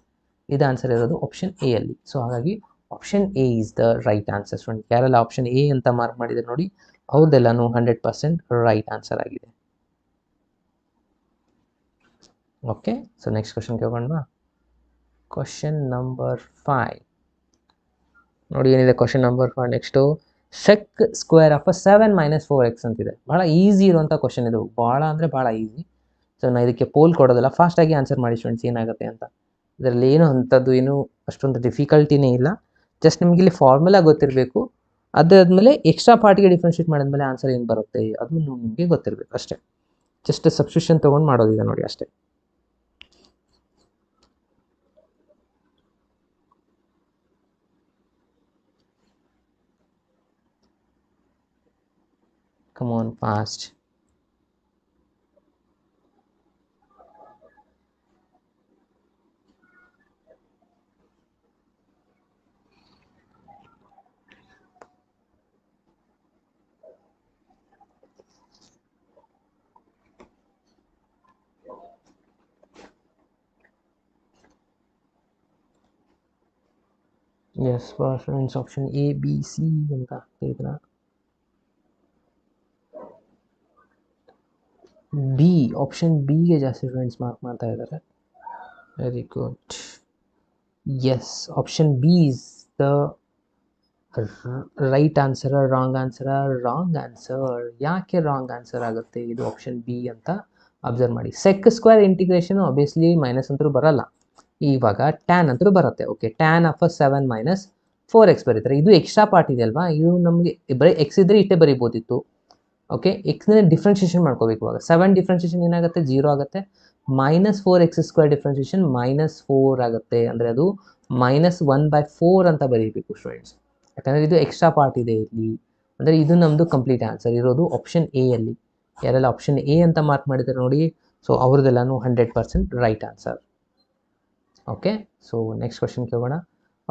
ಇದು ಆನ್ಸರ್ ಇರೋದು ಆಪ್ಷನ್ ಎ ಅಲ್ಲಿ. ಸೊ ಹಾಗಾಗಿ option A is the right answer. Student ಯಾರೆಲ್ಲ ಆಪ್ಷನ್ ಎ ಅಂತ ಮಾರ್ಕ್ ಮಾಡಿದರೆ ನೋಡಿ, ಅವ್ರದ್ದೆಲ್ಲನೂ 100% ರೈಟ್ ಆನ್ಸರ್ ಆಗಿದೆ. ಓಕೆ, ಸೊ ನೆಕ್ಸ್ಟ್ ಕ್ವಶನ್ಗೆ ಹೋಗೋಣ. ಕ್ವಶನ್ ನಂಬರ್ 5 ನೋಡಿ, ಏನಿದೆ question number 5 next. Sec square of 7 - 4x ಅಂತಿದೆ. ಭಾಳ ಈಸಿ ಇರುವಂಥ ಕ್ವಶನ್ ಇದು, ಭಾಳ ಅಂದರೆ ಭಾಳ ಈಸಿ. ಸೊ ನಾನು ಇದಕ್ಕೆ ಪೋಲ್ ಕೊಡೋದಿಲ್ಲ, ಫಾಸ್ಟಾಗಿ ಆನ್ಸರ್ ಮಾಡಿ ಸ್ಟೂಡೆಂಟ್ಸ್ ಏನಾಗುತ್ತೆ ಅಂತ. ಇದರಲ್ಲಿ ಏನು ಅಂಥದ್ದು ಏನು ಅಷ್ಟೊಂದು ಡಿಫಿಕಲ್ಟಿನೇ ಇಲ್ಲ, ಜಸ್ಟ್ ನಿಮಗೆ ಇಲ್ಲಿ ಫಾರ್ಮುಲಾ ಗೊತ್ತಿರಬೇಕು. ಅದಾದಮೇಲೆ ಎಕ್ಸ್ಟ್ರಾ ಪಾರ್ಟಿಗೆ ಡಿಫ್ರೆನ್ಷಿಯೇಟ್ ಮಾಡಿದ್ಮೇಲೆ ಆನ್ಸರ್ ಏನು ಬರುತ್ತೆ ಅದು ನಿಮಗೆ ಗೊತ್ತಿರಬೇಕು ಅಷ್ಟೇ. ಜಸ್ಟ್ ಸಬ್ಸ್ಟಿಟ್ಯೂಷನ್ ತೊಗೊಂಡು ಮಾಡೋದಿದೆ ನೋಡಿ ಅಷ್ಟೇ. Come on, fast. Yes, friends, option A, B, C ಅಂತ ಆಗ್ತಿದ್ರ. ಬಿ, ಆಪ್ಷನ್ ಬಿಗೆ ಜಾಸ್ತಿ ಫ್ರೆಂಡ್ಸ್ ಮಾರ್ಕ್ ಮಾಡ್ತಾ ಇದ್ದಾರೆ. Very good. Yes, option B is the right answer, wrong answer? Wrong answer. ಯಾಕೆ ರಾಂಗ್ ಆನ್ಸರ್ ಆಗುತ್ತೆ ಇದು? ಆಪ್ಷನ್ ಬಿ ಅಂತ ಅಬ್ಸರ್ವ್ ಮಾಡಿ. Sec square integration obviously minus ಅಂತೂ ಬರಲ್ಲ. ಇವಾಗ ಟ್ಯಾನ್ ಅಂತೂ ಬರುತ್ತೆ. Okay, tan of 7 minus 4x ಬರೀತಾರೆ. ಇದು ಎಕ್ಸ್ಟ್ರಾ ಪಾರ್ಟ್ ಇದೆ ಅಲ್ವಾ, ಇದು ನಮಗೆ ಬರೀ ಎಕ್ಸ್ ಇದ್ದರೆ ಇಷ್ಟೇ ಬರೀಬೋದಿತ್ತು. ಓಕೆ, ಎಕ್ಸ್ನ ಡಿಫ್ರೆನ್ಷಿಯೇಷನ್ ಮಾಡ್ಕೋಬೇಕು. ಇವಾಗ 7 ಡಿಫ್ರೆನ್ಷಿಯೇಷನ್ ಏನಾಗುತ್ತೆ? 0 ಆಗುತ್ತೆ. ಮೈನಸ್ 4x² ಡಿಫ್ರೆನ್ಷಿಯೇಷನ್ -4 ಆಗುತ್ತೆ. ಅಂದರೆ ಅದು -1/4 ಅಂತ ಬರೀಬೇಕು ಸ್ಟೂಡೆಂಟ್ಸ್. ಯಾಕಂದರೆ ಇದು ಎಕ್ಸ್ಟ್ರಾ ಪಾರ್ಟ್ ಇದೆ ಇಲ್ಲಿ. ಅಂದರೆ ಇದು ನಮ್ಮದು ಕಂಪ್ಲೀಟ್ ಆನ್ಸರ್ ಇರೋದು ಆಪ್ಷನ್ ಎ ಅಲ್ಲಿ. ಯಾರೆಲ್ಲ ಆಪ್ಷನ್ ಎ ಅಂತ ಮಾರ್ಕ್ ಮಾಡಿದ್ದಾರೆ ನೋಡಿ, ಸೊ ಅವ್ರದ್ದೆಲ್ಲನೂ 100% right answer. Okay, so next ಕ್ವಶನ್ಗೆ ಹೋಗೋಣ.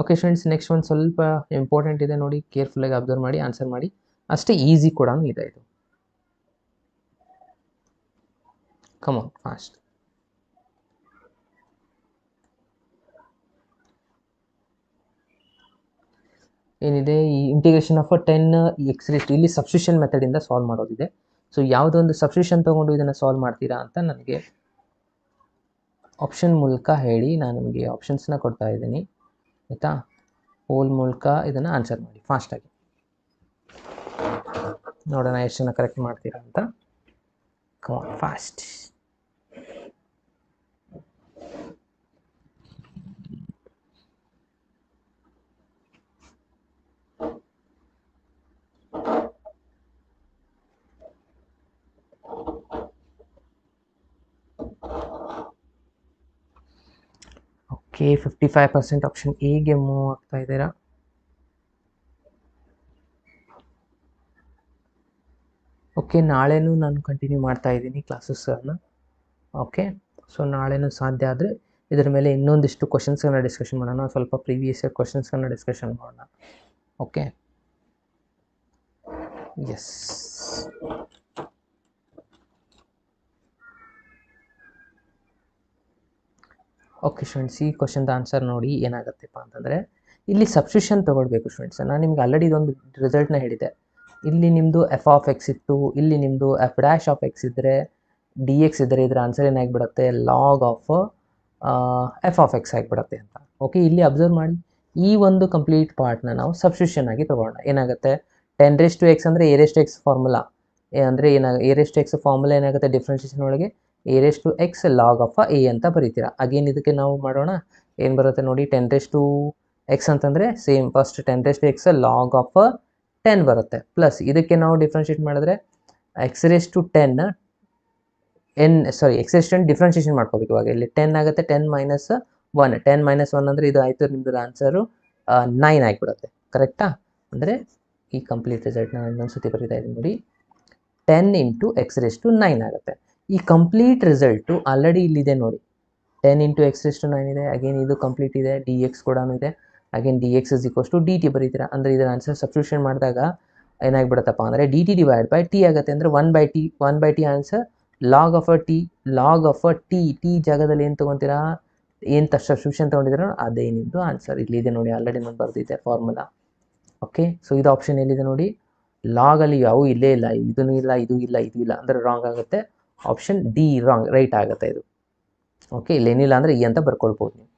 ಓಕೆ ಸ್ಟೂಡೆಂಟ್ಸ್, ನೆಕ್ಸ್ಟ್ ಒಂದು ಸ್ವಲ್ಪ ಇಂಪಾರ್ಟೆಂಟ್ ಇದೆ ನೋಡಿ, ಕೇರ್ಫುಲ್ಲಾಗಿ ಅಬ್ಸರ್ವ್ ಮಾಡಿ ಆನ್ಸರ್ ಮಾಡಿ. ಅಷ್ಟೇ ಈಸಿ ಕೂಡ ಇದೆ ಇದು. Come on fast. ಏನಿದೆ, ಈ ಇಂಟಿಗ್ರೇಷನ್ ಆಫ್ 10x ಇಲ್ಲಿ ಸಬ್ಸ್ಟಿಟ್ಯೂಷನ್ ಮೆಥಡಿಂದ ಸಾಲ್ವ್ ಮಾಡೋದಿದೆ. ಸೊ ಯಾವುದೊಂದು ಸಬ್ಸ್ಟಿಟ್ಯೂಷನ್ ತೊಗೊಂಡು ಇದನ್ನು ಸಾಲ್ವ್ ಮಾಡ್ತೀರಾ ಅಂತ ನನಗೆ ಆಪ್ಷನ್ ಮೂಲಕ ಹೇಳಿ. ನಾನು ನಿಮಗೆ ಆಪ್ಷನ್ಸ್ನ ಕೊಡ್ತಾ ಇದ್ದೀನಿ, ಆಯಿತಾ? ಹೋಲ್ ಮೂಲಕ ಇದನ್ನು ಆನ್ಸರ್ ಮಾಡಿ ಫಾಸ್ಟಾಗಿ. ನೋಡೋಣ ಎಷ್ಟು ಜನ ಕರೆಕ್ಟ್ ಮಾಡ್ತೀರಾ ಅಂತ. Come on fast. Okay, 55% option ಎಗೆ ಮೂವ್ ಆಗ್ತಾ ಇದ್ದೀರಾ. ಓಕೆ, ನಾಳೆನೂ ನಾನು ಕಂಟಿನ್ಯೂ ಮಾಡ್ತಾ ಇದ್ದೀನಿ ಕ್ಲಾಸಸ್ಸನ್ನು. ಓಕೆ, ಸೊ ನಾಳೆನೂ ಸಾಧ್ಯ ಆದರೆ ಇದರ ಮೇಲೆ ಇನ್ನೊಂದಿಷ್ಟು ಕ್ವಶನ್ಸ್ಗಳನ್ನ ಡಿಸ್ಕಷನ್ ಮಾಡೋಣ. ಸ್ವಲ್ಪ ಪ್ರೀವಿಯಸ್ ಇಯರ್ ಕ್ವಶನ್ಸ್ಗಳನ್ನ ಡಿಸ್ಕಷನ್ ಮಾಡೋಣ. Okay, yes. ಓಕೆ ಸ್ಟೂಡೆಂಟ್ಸ್, ಈ ಕ್ವಶನ್ದ ಆನ್ಸರ್ ನೋಡಿ ಏನಾಗುತ್ತೆಪ್ಪ ಅಂತಂದರೆ, ಇಲ್ಲಿ ಸಬ್ಸ್ಟಿಟ್ಯೂಷನ್ ತೊಗೊಳ್ಬೇಕು ಸ್ಟೂಡೆಂಟ್ಸ್. ನಾನು ನಿಮ್ಗೆ ಆಲ್ರೆಡಿ ಇದೊಂದು ರಿಸಲ್ಟ್ನ ಹೇಳಿದೆ. ಇಲ್ಲಿ ನಿಮ್ಮದು f(x) ಇತ್ತು, ಇಲ್ಲಿ ನಿಮ್ಮದು f'(x) ಇದ್ದರೆ, dx ಇದ್ದರೆ ಇದರ ಆನ್ಸರ್ ಏನಾಗಿಬಿಡುತ್ತೆ? log ಆಫ್ f(x) ಆಗಿಬಿಡುತ್ತೆ ಅಂತ. ಓಕೆ, ಇಲ್ಲಿ ಅಬ್ಸರ್ವ್ ಮಾಡಿ, ಈ ಒಂದು ಕಂಪ್ಲೀಟ್ ಪಾರ್ಟ್ನ ನಾವು ಸಬ್ಸ್ಟಿಟ್ಯೂಷನ್ ಆಗಿ ತೊಗೊಳ್ಳೋಣ. ಏನಾಗುತ್ತೆ? 10⁻x ಅಂದರೆ a⁻x ಫಾರ್ಮುಲಾ. ಅಂದರೆ a⁻x ಫಾರ್ಮುಲಾ ಏನಾಗುತ್ತೆ ಡಿಫ್ರೆನ್ಷಿಯೇಷನ್ ಒಳಗೆ? a⁻x log ಆಫ್ a ಅಂತ ಬರೀತೀರಾ. ಅಗೇನ್ ಇದಕ್ಕೆ ನಾವು ಮಾಡೋಣ. ಏನು ಬರುತ್ತೆ ನೋಡಿ, 10⁻x ಅಂತಂದರೆ same first 10⁻x log of 10 ಬರುತ್ತೆ. ಪ್ಲಸ್ ಇದಕ್ಕೆ ನಾವು ಡಿಫ್ರೆನ್ಷಿಯೇಟ್ ಮಾಡಿದ್ರೆ x⁻10 x⁻10 ಡಿಫ್ರೆನ್ಷಿಯೇಷನ್ ಮಾಡ್ಕೋಬೇಕು. ಇವಾಗ ಇಲ್ಲಿ 10 ಆಗುತ್ತೆ, 10 ಮೈನಸ್ 1, 10 ಮೈನಸ್ 1 ಅಂದರೆ ಇದು ಆಯಿತು ನಿಮ್ಮದು ಆನ್ಸರು 9 ಆಗಿಬಿಡುತ್ತೆ. ಕರೆಕ್ಟಾ? ಅಂದರೆ ಈ ಕಂಪ್ಲೀಟ್ ರಿಸಲ್ಟ್ನ ಇನ್ನೊಂದು ಸತಿ ಬರೀತಾ ಇದ್ದೀನಿ ನೋಡಿ, 10 ಇಂಟು x⁻9 ಆಗುತ್ತೆ. ಈ ಕಂಪ್ಲೀಟ್ ರಿಸಲ್ಟು ಆಲ್ರೆಡಿ ಇಲ್ಲಿದೆ ನೋಡಿ, 10 ಇಂಟು x⁻9 ಇದೆ. ಅಗೇನ್ ಇದು ಕಂಪ್ಲೀಟ್ ಇದೆ, dx ಕೂಡ ಇದೆ. Again dx = dt ಬರೀತೀರಾ. ಅಂದರೆ ಇದರ ಆನ್ಸರ್ ಸಬ್ಸ್ಟಿಟ್ಯೂಷನ್ ಮಾಡಿದಾಗ ಏನಾಗಿಬಿಡುತ್ತಪ್ಪ ಅಂದರೆ dt/t ಆಗುತ್ತೆ. ಅಂದರೆ 1/t answer log of T ಜಾಗದಲ್ಲಿ ಏನು ತೊಗೊತೀರಾ? ಏನು ಸಬ್ಸ್ಟಿಟ್ಯೂಷನ್ ತೊಗೊಂಡಿದ್ದೀರೋ ಅದೇ ನಿಮ್ಮದು ಆನ್ಸರ್. ಇಲ್ಲಿದೆ ನೋಡಿ, ಆಲ್ರೆಡಿ ನಾನು ಬರೆದಿದ್ದೆ ಫಾರ್ಮುಲಾ. ಓಕೆ, ಸೊ ಇದು ಆಪ್ಷನ್ ಎಲ್ಲಿದೆ ನೋಡಿ, ಲಾಗಲ್ಲಿ ಯಾವೂ ಇಲ್ಲೇ ಇಲ್ಲ, ಇದೂ ಇಲ್ಲ, ಇದು ಇಲ್ಲ, ಇದು ಇಲ್ಲ, ಅಂದರೆ ರಾಂಗ್ ಆಗುತ್ತೆ. ಆಪ್ಷನ್ ಡಿ ರಾಂಗ್, ರೈಟ್ ಆಗುತ್ತೆ ಇದು. ಓಕೆ, ಇಲ್ಲೇನಿಲ್ಲ ಅಂದರೆ ಈ ಅಂತ ಬರ್ಕೊಳ್ಬೋದು ನೀವು.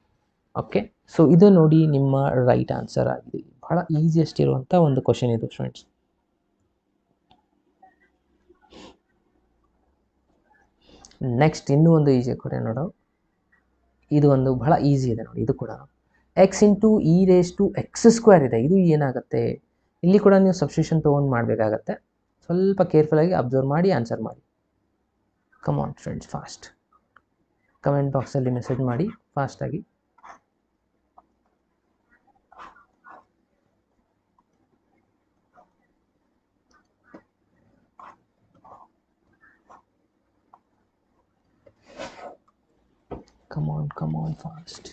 ಓಕೆ, ಸೊ ಇದು ನೋಡಿ ನಿಮ್ಮ ರೈಟ್ ಆನ್ಸರ್ ಆಗಿದೆ. ಬಹಳ ಈಸಿಯೆಸ್ಟ್ ಇರುವಂಥ ಒಂದು ಕ್ವಶನ್ ಇದು ಸ್ಟೂಡೆಂಟ್ಸ್. ನೆಕ್ಸ್ಟ್ ಇನ್ನೂ ಒಂದು ಈಸಿ ಕೂಡ ನೋಡೋ, ಇದು ಒಂದು ಬಹಳ ಈಸಿ ಇದೆ ನೋಡಿ. ಇದು ಕೂಡ x ಇಂಟು e⁻x² ಇದೆ. ಇದು ಏನಾಗುತ್ತೆ? ಇಲ್ಲಿ ಕೂಡ ನೀವು ಸಬ್ಸ್ಟಿಟ್ಯೂಷನ್ ತೊಗೊಂಡು ಮಾಡಬೇಕಾಗತ್ತೆ. ಸ್ವಲ್ಪ ಕೇರ್ಫುಲ್ಲಾಗಿ ಅಬ್ಸರ್ವ್ ಮಾಡಿ ಆನ್ಸರ್ ಮಾಡಿ. Come on friends, fast. Comment ಬಾಕ್ಸಲ್ಲಿ ಮೆಸೇಜ್ ಮಾಡಿ ಫಾಸ್ಟಾಗಿ. come on fast.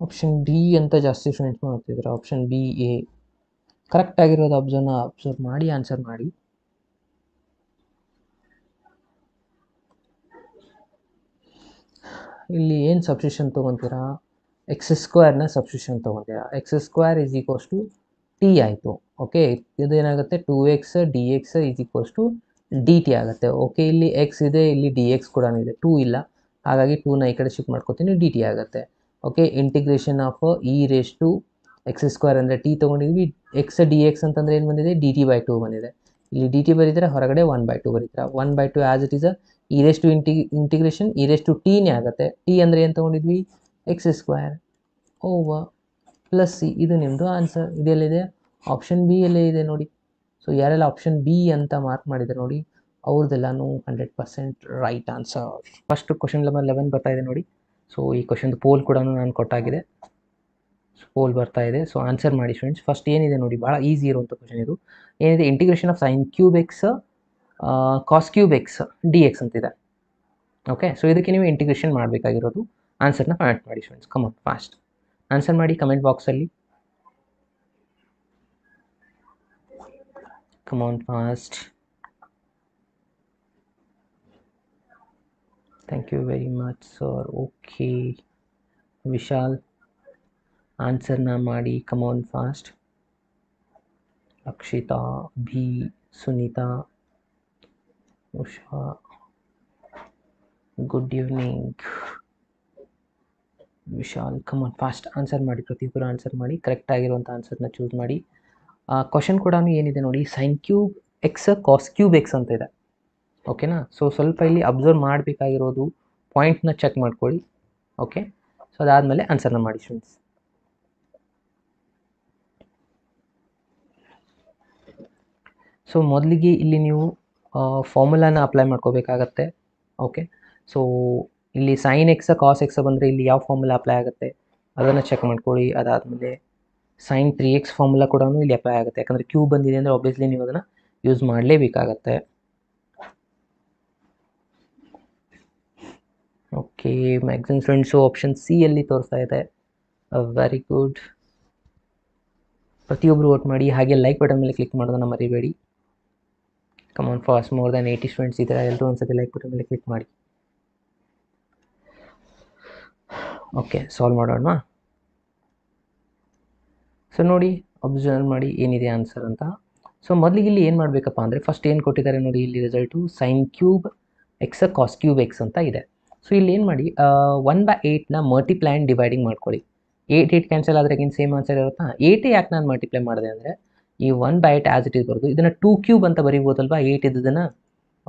Option B ಅಂತ ಜಾಸ್ತಿ ಸ್ಟೂಡೆಂಟ್ಸ್ ಮಾಡ್ತಿದ್ದಾರೆ. ಆಪ್ಷನ್ ಬಿ ಎ ಕರೆಕ್ಟ್ ಆಗಿರೋದು ಅಬ್ಸರ್ವ್ ಮಾಡಿ ಆನ್ಸರ್ ಮಾಡಿ. ಇಲ್ಲಿ ಏನು ಸಬ್ಸ್ಟಿಟ್ಯೂಷನ್ ತೊಗೊತೀರಾ? ಎಕ್ಸ್ ಸ್ಕ್ವೇರ್ನ ಸಬ್ಸ್ಟಿಟ್ಯೂಷನ್ ತೊಗೊಂತೀರಾ. X square is equals to t ಆಯಿತು. ಓಕೆ, ಇದೇನಾಗುತ್ತೆ 2x dx is equals to dt ಆಗುತ್ತೆ. ಓಕೆ, ಇಲ್ಲಿ ಎಕ್ಸ್ ಇದೆ, ಇಲ್ಲಿ ಡಿ ಎಕ್ಸ್ ಕೂಡ ಇದೆ, 2 ಇಲ್ಲ, ಹಾಗಾಗಿ 2ನ ಈ ಕಡೆ ಶಿಫ್ಟ್ ಮಾಡ್ಕೊತೀನಿ, dt ಆಗುತ್ತೆ. Okay, integration of e raise to x square ಅಂದರೆ ಟಿ ತೊಗೊಂಡಿದ್ವಿ, ಎಕ್ಸ್ ಡಿ ಎಕ್ಸ್ ಅಂತಂದರೆ ಏನು ಬಂದಿದೆ, dt/2 ಬಂದಿದೆ. ಇಲ್ಲಿ dt ಬರೀತಾರೆ, ಹೊರಗಡೆ 1/2 ಬರೀತಾರೆ. 1/2 as it is e raise to integration e raise to ಟಿನೇ ಆಗುತ್ತೆ. ಟಿ ಅಂದರೆ ಏನು ತೊಗೊಂಡಿದ್ವಿ, x square over plus C. ಇದು ನಿಮ್ಮದು ಆನ್ಸರ್. ಇದೆಲ್ಲಿದೆ, ಆಪ್ಷನ್ ಬಿ ಎಲ್ಲೇ ಇದೆ ನೋಡಿ. ಸೊ ಯಾರೆಲ್ಲ ಆಪ್ಷನ್ ಬಿ ಅಂತ ಮಾರ್ಕ್ ಮಾಡಿದ್ದಾರೆ ನೋಡಿ, ಅವ್ರದ್ದೆಲ್ಲನೂ 100% right answer. First question number 11 ಬರ್ತಾ ಇದೆ ನೋಡಿ. ಸೊ ಈ ಕ್ವಶನ್ದು ಪೋಲ್ ಕೂಡ ನಾನು ಕೊಟ್ಟಾಗಿದೆ, ಪೋಲ್ ಬರ್ತಾ ಇದೆ. ಸೊ ಆನ್ಸರ್ ಮಾಡಿ ಸ್ಟೂಡೆಂಟ್ಸ್. ಫಸ್ಟ್ ಏನಿದೆ ನೋಡಿ, ಭಾಳ ಈಸಿ ಇರುವಂಥ ಕ್ವಶನ್ ಇದು. ಏನಿದೆ, integration of sine cube x cos cube x d x ಅಂತಿದೆ. ಓಕೆ, ಸೊ ಇದಕ್ಕೆ ನೀವು ಇಂಟಿಗ್ರೇಷನ್ ಮಾಡಬೇಕಾಗಿರೋದು. ಆನ್ಸರ್ನ ಕಮೆಂಟ್ ಮಾಡಿ students. Come on fast answer ಮಾಡಿ ಕಮೆಂಟ್ ಬಾಕ್ಸಲ್ಲಿ. Come on fast. Thank you very much sir. Okay, Vishal ಆನ್ಸರ್ನ ಮಾಡಿ. Come on fast. ಅಕ್ಷಿತಾ, ಭಿ, Sunita, Usha, good evening. Vishal, come on fast answer ಮಾಡಿ. ಪ್ರತಿಯೊಬ್ಬರು ಆನ್ಸರ್ ಮಾಡಿ, ಕರೆಕ್ಟ್ ಆಗಿರುವಂಥ ಆನ್ಸರ್ನ ಚೂಸ್ ಮಾಡಿ. ಕ್ವಶನ್ ಕೂಡ ಏನಿದೆ ನೋಡಿ, sine cube x cos cube x ಅಂತ ಇದೆ. ಓಕೆನಾ, ಸೊ ಸ್ವಲ್ಪ ಇಲ್ಲಿ ಅಬ್ಸರ್ವ್ ಮಾಡಬೇಕಾಗಿರೋದು, ಪಾಯಿಂಟ್ನ ಚೆಕ್ ಮಾಡ್ಕೊಳ್ಳಿ. ಓಕೆ, ಸೊ ಅದಾದಮೇಲೆ ಆನ್ಸರ್ನ ಮಾಡಿ ಸ್ಟೂಡೆಂಟ್ಸ್. ಸೊ ಮೊದಲಿಗೆ ಇಲ್ಲಿ ನೀವು ಫಾರ್ಮುಲಾನ ಅಪ್ಲೈ ಮಾಡ್ಕೋಬೇಕಾಗತ್ತೆ. ಓಕೆ, ಸೊ ಇಲ್ಲಿ ಸೈನ್ ಎಕ್ಸ ಕಾಸ್ ಎಕ್ಸ ಬಂದರೆ ಇಲ್ಲಿ ಯಾವ ಫಾರ್ಮುಲಾ ಅಪ್ಲೈ ಆಗುತ್ತೆ ಅದನ್ನು ಚೆಕ್ ಮಾಡ್ಕೊಳ್ಳಿ. ಅದಾದಮೇಲೆ ಸೈನ್ 3x ಫಾರ್ಮುಲಾ ಕೂಡ ಇಲ್ಲಿ ಅಪ್ಲೈ ಆಗುತ್ತೆ, ಯಾಕಂದರೆ ಕ್ಯೂಬ್ ಬಂದಿದೆ ಅಂದರೆ ಆಬ್ವಿಯಸ್ಲಿ ನೀವು ಅದನ್ನು ಯೂಸ್ ಮಾಡಲೇಬೇಕಾಗತ್ತೆ. Okay, maximum students option C ಅಲ್ಲಿ ತೋರಿಸ್ತಾ ಇದೆ. Very good. ಪ್ರತಿಯೊಬ್ಬರು ವೋಟ್ ಮಾಡಿ, ಹಾಗೆ ಲೈಕ್ ಬಟನ್ ಮೇಲೆ ಕ್ಲಿಕ್ ಮಾಡೋದನ್ನು ಮರಿಬೇಡಿ. Come on fast, more than 80 students ಇದ್ದಾರೆ, ಎಲ್ಲರೂ ಒಂದ್ಸತಿ ಲೈಕ್ ಬಟನ್ ಮೇಲೆ ಕ್ಲಿಕ್ ಮಾಡಿ. ಓಕೆ, ಸಾಲ್ವ್ ಮಾಡೋಣ. ಸೊ ನೋಡಿ, ಅಬ್ಸರ್ವ್ ಮಾಡಿ ಏನಿದೆ ಆನ್ಸರ್ ಅಂತ. ಸೊ ಮೊದಲಿಗೆ ಇಲ್ಲಿ ಏನು ಮಾಡಬೇಕಪ್ಪ ಅಂದರೆ, ಫಸ್ಟ್ ಏನು ಕೊಟ್ಟಿದ್ದಾರೆ ನೋಡಿ, ಇಲ್ಲಿ result sine cube x cos cube x ಅಂತ ಇದೆ. ಸೊ ಇಲ್ಲಿ ಏನು ಮಾಡಿ, 1/8ನ ಮಲ್ಟಿಪ್ಲೈ ಆ್ಯಂಡ್ ಡಿವೈಡಿಂಗ್ ಮಾಡ್ಕೊಳ್ಳಿ. 8 ಕ್ಯಾನ್ಸಲ್ ಆದರೆ ಏನು ಸೇಮ್ ಆನ್ಸರ್ ಇರುತ್ತಾ. 8 ಯಾಕೆ ನಾನು ಮಲ್ಟಿಪ್ಲೈ ಮಾಡಿದೆ ಅಂದರೆ, ಈ 1/8 ಆ್ಯಸ್ ಇಟ್ ಈಸ್ ಬರೋದು, ಇದನ್ನು 2 ಕ್ಯೂಬ್ ಅಂತ ಬರೀಬೋದಲ್ವಾ 8 ಇದ್ದದನ್ನು.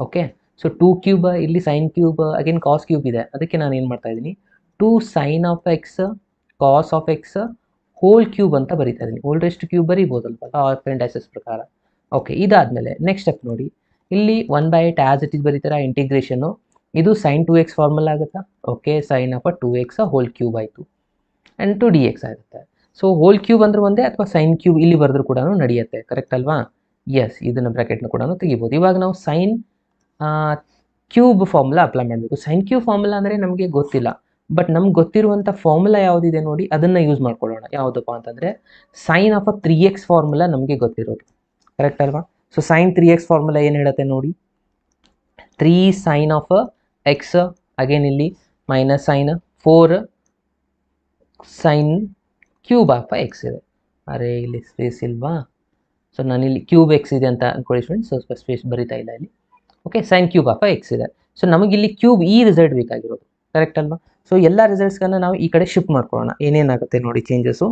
ಓಕೆ, ಸೊ 2 ಕ್ಯೂಬ್, ಇಲ್ಲಿ sine cube again cos cube ಇದೆ, ಅದಕ್ಕೆ ನಾನು ಏನು ಮಾಡ್ತಾ ಇದ್ದೀನಿ, 2 sine of x cos of x whole cube ಅಂತ ಬರೀತಾ ಇದ್ದೀನಿ. ಹೋಲ್ ರೆಸ್ಟ್ ಕ್ಯೂಬ್ ಬರೀಬೋದಲ್ವ ಅಪೆಂಡೈಸಸ್ ಪ್ರಕಾರ. ಓಕೆ, ಇದಾದಮೇಲೆ ನೆಕ್ಸ್ಟ್ ಸ್ಟೆಪ್ ನೋಡಿ, ಇಲ್ಲಿ 1/8 ಆ್ಯಸ್ ಇಟ್ ಈಸ್ ಬರೀತಾರೆ ಇಂಟಿಗ್ರೇಷನ್ನು. ಇದು ಸೈನ್ 2x ಫಾರ್ಮುಲಾ ಆಗುತ್ತಾ. Okay, sine of 2x whole cube ಆಯಿತು ಆ್ಯಂಡ್ 2 dx ಆಗುತ್ತೆ. ಸೊ ಹೋಲ್ ಕ್ಯೂಬ್ ಅಂದ್ರೆ ಒಂದೇ, ಅಥವಾ ಸೈನ್ ಕ್ಯೂಬ್ ಇಲ್ಲಿ ಬರೆದ್ರೂ ಕೂಡ ನಡೆಯುತ್ತೆ, ಕರೆಕ್ಟ್ ಅಲ್ವಾ. ಎಸ್, ಇದನ್ನು ಬ್ರ್ಯಾಕೆಟ್ನ ಕೂಡ ತೆಗಿಬೋದು. ಇವಾಗ ನಾವು ಸೈನ್ ಕ್ಯೂಬ್ ಫಾರ್ಮುಲಾ ಅಪ್ಲೈ ಮಾಡಬೇಕು. ಸೈನ್ ಕ್ಯೂಬ್ ಫಾರ್ಮುಲಾ ಅಂದರೆ ನಮಗೆ ಗೊತ್ತಿಲ್ಲ, ಬಟ್ ನಮ್ಗೆ ಗೊತ್ತಿರುವಂಥ ಫಾರ್ಮುಲಾ ಯಾವುದಿದೆ ನೋಡಿ, ಅದನ್ನು ಯೂಸ್ ಮಾಡ್ಕೊಳ್ಳೋಣ. ಯಾವುದಪ್ಪ ಅಂತಂದರೆ ಸೈನ್ ಆಫ್ 3x ಫಾರ್ಮುಲಾ ನಮಗೆ ಗೊತ್ತಿರೋದು, ಕರೆಕ್ಟ್ ಅಲ್ವಾ. ಸೊ ಸೈನ್ 3x ಫಾರ್ಮುಲಾ ಏನು ಹೇಳುತ್ತೆ ನೋಡಿ, 3 ಸೈನ್ ಆಫ್ ಎಕ್ಸ್, ಅಗೇನ್ ಇಲ್ಲಿ minus sine 4 sine cube of x ಇದೆ. ಅರೆ ಇಲ್ಲಿ ಸ್ಪೇಸ್ ಇಲ್ವಾ, ಸೊ ನಾನಿಲ್ಲಿ ಕ್ಯೂಬ್ ಎಕ್ಸ್ ಇದೆ ಅಂತ ಅಂದ್ಕೊಳ್ಳಿ ಸ್ಟೂಡೆಂಟ್ಸ್, ಸ್ವಲ್ಪ ಸ್ಪೇಸ್ ಬರಿತಾ ಇಲ್ಲ ಇಲ್ಲಿ. Okay, sign cube of x ಇದೆ. ಸೊ ನಮಗಿಲ್ಲಿ ಕ್ಯೂಬ್ ಈ ರಿಸಲ್ಟ್ ಬೇಕಾಗಿರೋದು, ಕರೆಕ್ಟ್ ಅಲ್ವಾ. ಸೊ ಎಲ್ಲ ರಿಸಲ್ಟ್ಸ್ಗಳನ್ನ ನಾವು ಈ ಕಡೆ ಶಿಫ್ಟ್ ಮಾಡ್ಕೊಳ್ಳೋಣ. ಏನೇನಾಗುತ್ತೆ ನೋಡಿ ಚೇಂಜಸ್ಸು.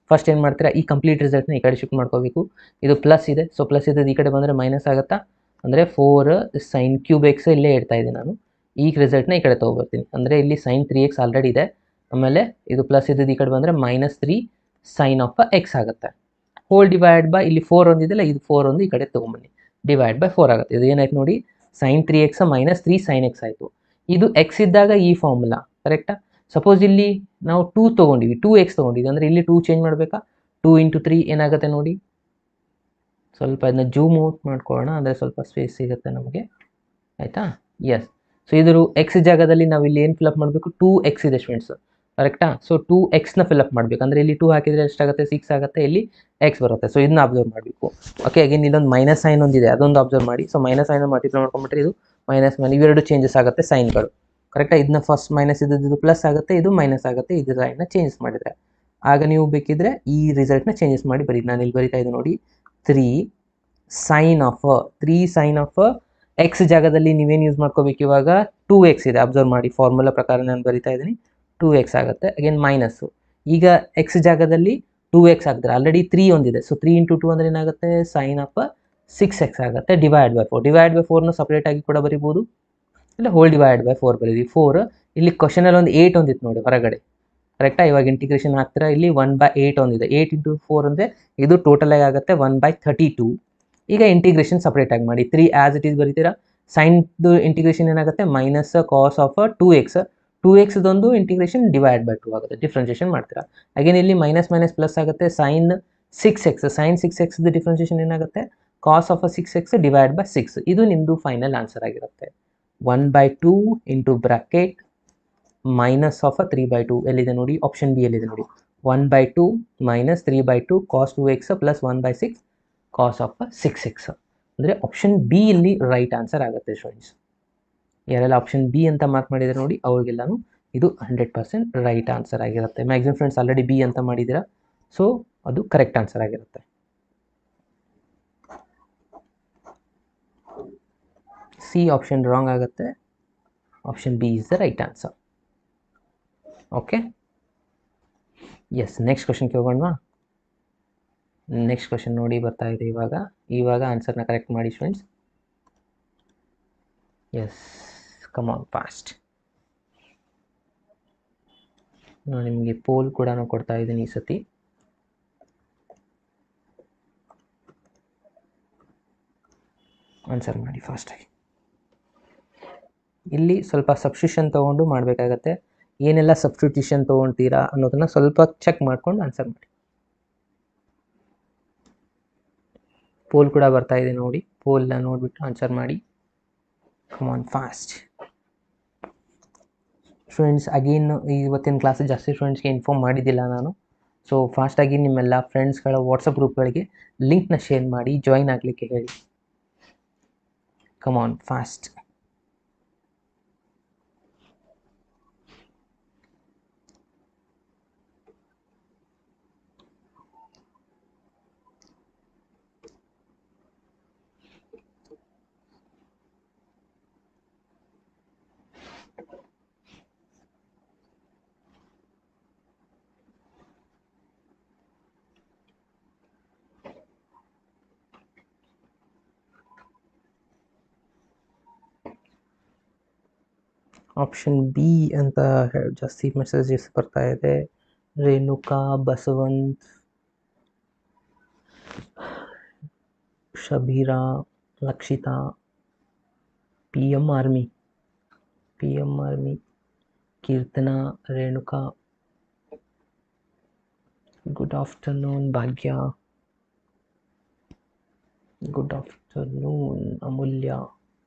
ಫಸ್ಟ್ ಏನು ಮಾಡ್ತೀರಾ, ಈ ಕಂಪ್ಲೀಟ್ ರಿಸಲ್ಟ್ನ ಈ ಕಡೆ ಶಿಫ್ಟ್ ಮಾಡ್ಕೋಬೇಕು. ಇದು ಪ್ಲಸ್ ಇದೆ, ಸೊ ಪ್ಲಸ್ ಇದ್ದದ್ದು ಈ ಕಡೆ ಬಂದರೆ ಮೈನಸ್ ಆಗುತ್ತಾ, ಅಂದರೆ 4 ಸೈನ್ ಕ್ಯೂಬ್ ಎಕ್ಸ್ ಇಲ್ಲೇ ಇಡ್ತಾ ಇದ್ದೀನಿ ನಾನು. ಈ ರಿಸಲ್ಟ್ನ ಈ ಕಡೆ ತೊಗೊಬರ್ತೀನಿ, ಅಂದರೆ ಇಲ್ಲಿ ಸೈನ್ 3x ಆಲ್ರೆಡಿ ಇದೆ, ಆಮೇಲೆ ಇದು ಪ್ಲಸ್ ಇದ್ದದ್ದು ಈ ಕಡೆ ಬಂದರೆ -3 ಸೈನ್ ಆಫ್ ಎಕ್ಸ್ ಆಗುತ್ತೆ. ಹೋಲ್ ಡಿವೈಡ್ ಬೈ ಇಲ್ಲಿ 4 ಒಂದಿದೆಯಲ್ಲ, ಇದು 4 ಒಂದು ಈ ಕಡೆ ತೊಗೊಂಬನ್ನಿ, ಡಿವೈಡ್ ಬೈ 4 ಆಗುತ್ತೆ. ಇದು ಏನಾಯ್ತು ನೋಡಿ, ಸೈನ್ 3x -3 ಸೈನ್ ಎಕ್ಸ್ ಆಯಿತು. ಇದು ಎಕ್ಸ್ ಇದ್ದಾಗ ಈ ಫಾರ್ಮುಲಾ ಕರೆಕ್ಟಾ. ಸಪೋಸ್ ಇಲ್ಲಿ ನಾವು 2 ತೊಗೊಂಡಿವಿ, 2x ತೊಗೊಂಡಿವಿ ಅಂದರೆ ಇಲ್ಲಿ 2 ಚೇಂಜ್ ಮಾಡಬೇಕಾ. 2 × 3 ಏನಾಗುತ್ತೆ ನೋಡಿ, ಸ್ವಲ್ಪ ಇದನ್ನ ಜೂಮ್ ಔಟ್ ಮಾಡ್ಕೊಳ್ಳೋಣ, ಅಂದರೆ ಸ್ವಲ್ಪ ಸ್ಪೇಸ್ ಸಿಗುತ್ತೆ ನಮಗೆ, ಆಯಿತಾ. ಎಸ್, ಸೊ ಇದ್ರ ಎಕ್ಸ್ ಜಾಗದಲ್ಲಿ ನಾವು ಇಲ್ಲಿ ಏನು ಫಿಲಪ್ ಮಾಡಬೇಕು, 2x ಇದೆ ಸ್ಟೂಡೆಂಟ್ಸ್, ಕರೆಕ್ಟಾ. ಸೊ 2xನ ಫಿಲಪ್ ಮಾಡಬೇಕು, ಅಂದರೆ ಇಲ್ಲಿ 2 ಹಾಕಿದರೆ ಎಷ್ಟಾಗುತ್ತೆ, 6 ಆಗುತ್ತೆ, ಇಲ್ಲಿ x ಬರುತ್ತೆ. ಸೊ ಇದನ್ನ ಅಬ್ಸರ್ವ್ ಮಾಡಬೇಕು. ಓಕೆ, ಅಗೇನ್ ಇಲ್ಲೊಂದು ಮೈನಸ್ ಸೈನ್ ಒಂದಿದೆ, ಅದೊಂದು ಅಬ್ಸರ್ವ್ ಮಾಡಿ. ಸೊ ಮೈನಸ್ ಸೈನ್ ಮಲ್ಟಿಪ್ಲೈ ಮಾಡ್ಕೊಂಡ್ಬಿಟ್ರೆ ಇದು ಮೈನಸ್ ಮೇಲೆ ಇವೆರಡು ಚೇಂಜಸ್ ಆಗುತ್ತೆ ಸೈನ್ಗಳು, ಕರೆಕ್ಟಾಗಿ ಇದನ್ನ ಫಸ್ಟ್ ಮೈನಸ್ ಇದು ಪ್ಲಸ್ ಆಗುತ್ತೆ, ಇದು ಮೈನಸ್ ಆಗುತ್ತೆ, ಇದು ಸೈನ್ನ ಚೇಂಜಸ್ ಮಾಡಿದರೆ. ಆಗ ನೀವು ಬೇಕಿದ್ರೆ ಈ ರಿಸಲ್ಟ್ನ ಚೇಂಜಸ್ ಮಾಡಿ ಬರೀ. ನಾನು ಇಲ್ಲಿ ಬರೀತಾ ಇದ್ದೀನಿ ನೋಡಿ, 3 sin ಆಫ್ ಎಕ್ಸ್ ಜಾಗದಲ್ಲಿ ನೀವೇನು ಯೂಸ್ ಮಾಡ್ಕೋಬೇಕು ಇವಾಗ, 2x ಇದೆ. ಅಬ್ಸರ್ವ್ ಮಾಡಿ, ಫಾರ್ಮುಲಾ ಪ್ರಕಾರ ನಾನು ಬರಿತಾ ಇದ್ದೀನಿ, 2x ಆಗುತ್ತೆ. ಅಗೇನ್ ಮೈನಸ್ಸು, ಈಗ ಎಕ್ಸ್ ಜಾಗದಲ್ಲಿ 2x ಆಗ್ತಾರೆ, ಆಲ್ರೆಡಿ 3 ಒಂದಿದೆ. ಸೊ 3 × 2 ಅಂದರೆ ಏನಾಗುತ್ತೆ, sin ಆಫ್ 6x ಆಗುತ್ತೆ. ಡಿವೈಡ್ ಬೈ 4ನ ಸಪ್ರೇಟಾಗಿ ಕೂಡ ಬರಿಬೋದು, ಇಲ್ಲ ಹೋಲ್ ಡಿವೈಡ್ ಬೈ 4 ಬರೀರಿ. 4 ಇಲ್ಲಿ ಕ್ವಶನಲ್ಲಿ ಒಂದು 8 ಒಂದಿತ್ತು ನೋಡಿ ಹೊರಗಡೆ, ಕರೆಕ್ಟಾ? ಇವಾಗ ಇಂಟಿಗ್ರೇಷನ್ ಹಾಕ್ತೀರಾ, ಇಲ್ಲಿ 1/8 ಒಂದಿದೆ. 8 × 4 ಅಂದರೆ ಇದು ಟೋಟಲಾಗಿ ಆಗುತ್ತೆ 1/32. ಈಗ ಇಂಟಿಗ್ರೇಷನ್ ಸಪ್ರೇಟಾಗಿ ಮಾಡಿ, 3 ಆ್ಯಸ್ ಇಟ್ ಈಸ್ ಬರೀತೀರಾ. ಸೈನ್ದು ಇಂಟಿಗ್ರೇಷನ್ ಏನಾಗುತ್ತೆ, ಮೈನಸ್ ಕಾಸ್ ಆಫ್ 2x ಇದೊಂದು ಇಂಟಿಗ್ರೇಷನ್ ಡಿವೈಡ್ ಬೈ 2 ಆಗುತ್ತೆ, ಡಿಫ್ರೆನ್ಷಿಯೇಷನ್ ಮಾಡ್ತೀರಾ. ಅಗೇನ್ ಇಲ್ಲಿ ಮೈನಸ್ ಪ್ಲಸ್ ಆಗುತ್ತೆ, sin 6x ಡಿಫ್ರೆನ್ಷಿಯೇಷನ್ ಏನಾಗುತ್ತೆ, ಕಾಸ್ ಆಫ್ 6x ಡಿವೈಡ್ ಬೈ 6. ಇದು ನಿಮ್ಮದು ಫೈನಲ್ ಆನ್ಸರ್ ಆಗಿರುತ್ತೆ. 1/2 ಇಂಟು ಬ್ರಾಕೆಟ್ ಮೈನಸ್ ಆಫ್ 3/2 ಎಲ್ಲಿದೆ ನೋಡಿ, ಆಪ್ಷನ್ ಬಿ ಎಲ್ಲಿದೆ ನೋಡಿ. 1/2 minus 3/2 cos 2x plus 1/6 cos of 6x. ಅಂದರೆ ಆಪ್ಷನ್ ಬಿ ಇಲ್ಲಿ ರೈಟ್ ಆನ್ಸರ್ ಆಗುತ್ತೆ ಸ್ಟೂಡೆಂಟ್ಸ್. ಯಾರೆಲ್ಲ ಆಪ್ಷನ್ ಬಿ ಅಂತ ಮಾರ್ಕ್ ಮಾಡಿದರೆ ನೋಡಿ, ಅವ್ರಿಗೆಲ್ಲನೂ ಇದು 100% ರೈಟ್ ಆನ್ಸರ್ ಆಗಿರುತ್ತೆ. ಮ್ಯಾಕ್ಸಿಮಮ್ ಫ್ರೆಂಡ್ಸ್ ಆಲ್ರೆಡಿ ಬಿ ಅಂತ ಮಾಡಿದ್ದೀರಾ, ಸೊ ಅದು ಕರೆಕ್ಟ್ ಆನ್ಸರ್ ಆಗಿರುತ್ತೆ. ಸಿ ಆಪ್ಷನ್ ರಾಂಗ್ ಆಗುತ್ತೆ, option B is the right answer. Okay, yes. Next ಕ್ವಶನ್ಗೆ ಹೋಗೋಣವಾ? ನೆಕ್ಸ್ಟ್ ಕ್ವಶನ್ ನೋಡಿ ಬರ್ತಾ ಇದೆ ಇವಾಗ ಆನ್ಸರ್ನ ಕರೆಕ್ಟ್ ಮಾಡಿ students. S, come on fast. ನಾನು ನಿಮಗೆ ಪೋಲ್ ಕೂಡ ಕೊಡ್ತಾ ಇದ್ದೀನಿ ಈ ಸತಿ. ಆನ್ಸರ್ ಮಾಡಿ ಫಾಸ್ಟಾಗಿ. ಇಲ್ಲಿ ಸ್ವಲ್ಪ ಸಬ್ಸ್ಟಿಟ್ಯೂಷನ್ ತೊಗೊಂಡು ಮಾಡಬೇಕಾಗತ್ತೆ. ಏನೆಲ್ಲ ಸಬ್ಸ್ಟಿಟ್ಯೂಷನ್ ತೊಗೊಳ್ತೀರಾ ಅನ್ನೋದನ್ನು ಸ್ವಲ್ಪ ಚೆಕ್ ಮಾಡ್ಕೊಂಡು ಆನ್ಸರ್ ಮಾಡಿ. ಪೋಲ್ ಕೂಡ ಬರ್ತಾ ಇದೆ ನೋಡಿ, ಪೋಲ್ನ ನೋಡಿಬಿಟ್ಟು ಆನ್ಸರ್ ಮಾಡಿ. Come on fast students. Again ಇವತ್ತಿನ ಕ್ಲಾಸ್ ಜಾಸ್ತಿ ಸ್ಟೂಡೆಂಟ್ಸ್ಗೆ ಇನ್ಫಾರ್ಮ್ ಮಾಡಿದ್ದಿಲ್ಲ ನಾನು, ಸೊ ಫಾಸ್ಟಾಗಿ ನಿಮ್ಮೆಲ್ಲ ಫ್ರೆಂಡ್ಸ್ಗಳ ವಾಟ್ಸಪ್ ಗ್ರೂಪ್ಗಳಿಗೆ ಲಿಂಕ್ನ ಶೇರ್ ಮಾಡಿ ಜಾಯಿನ್ ಆಗಲಿಕ್ಕೆ ಹೇಳಿ. Come on fast. Option B ಅಂತ ಜಾಸ್ತಿ ಮೆಸೇಜಸ್ ಬರ್ತಾ ಇದೆ. Renuka, Basavant, Shabira, Lakshita, P M army, Keerthana, Renuka, good afternoon, Bhagya, good afternoon, Amulya.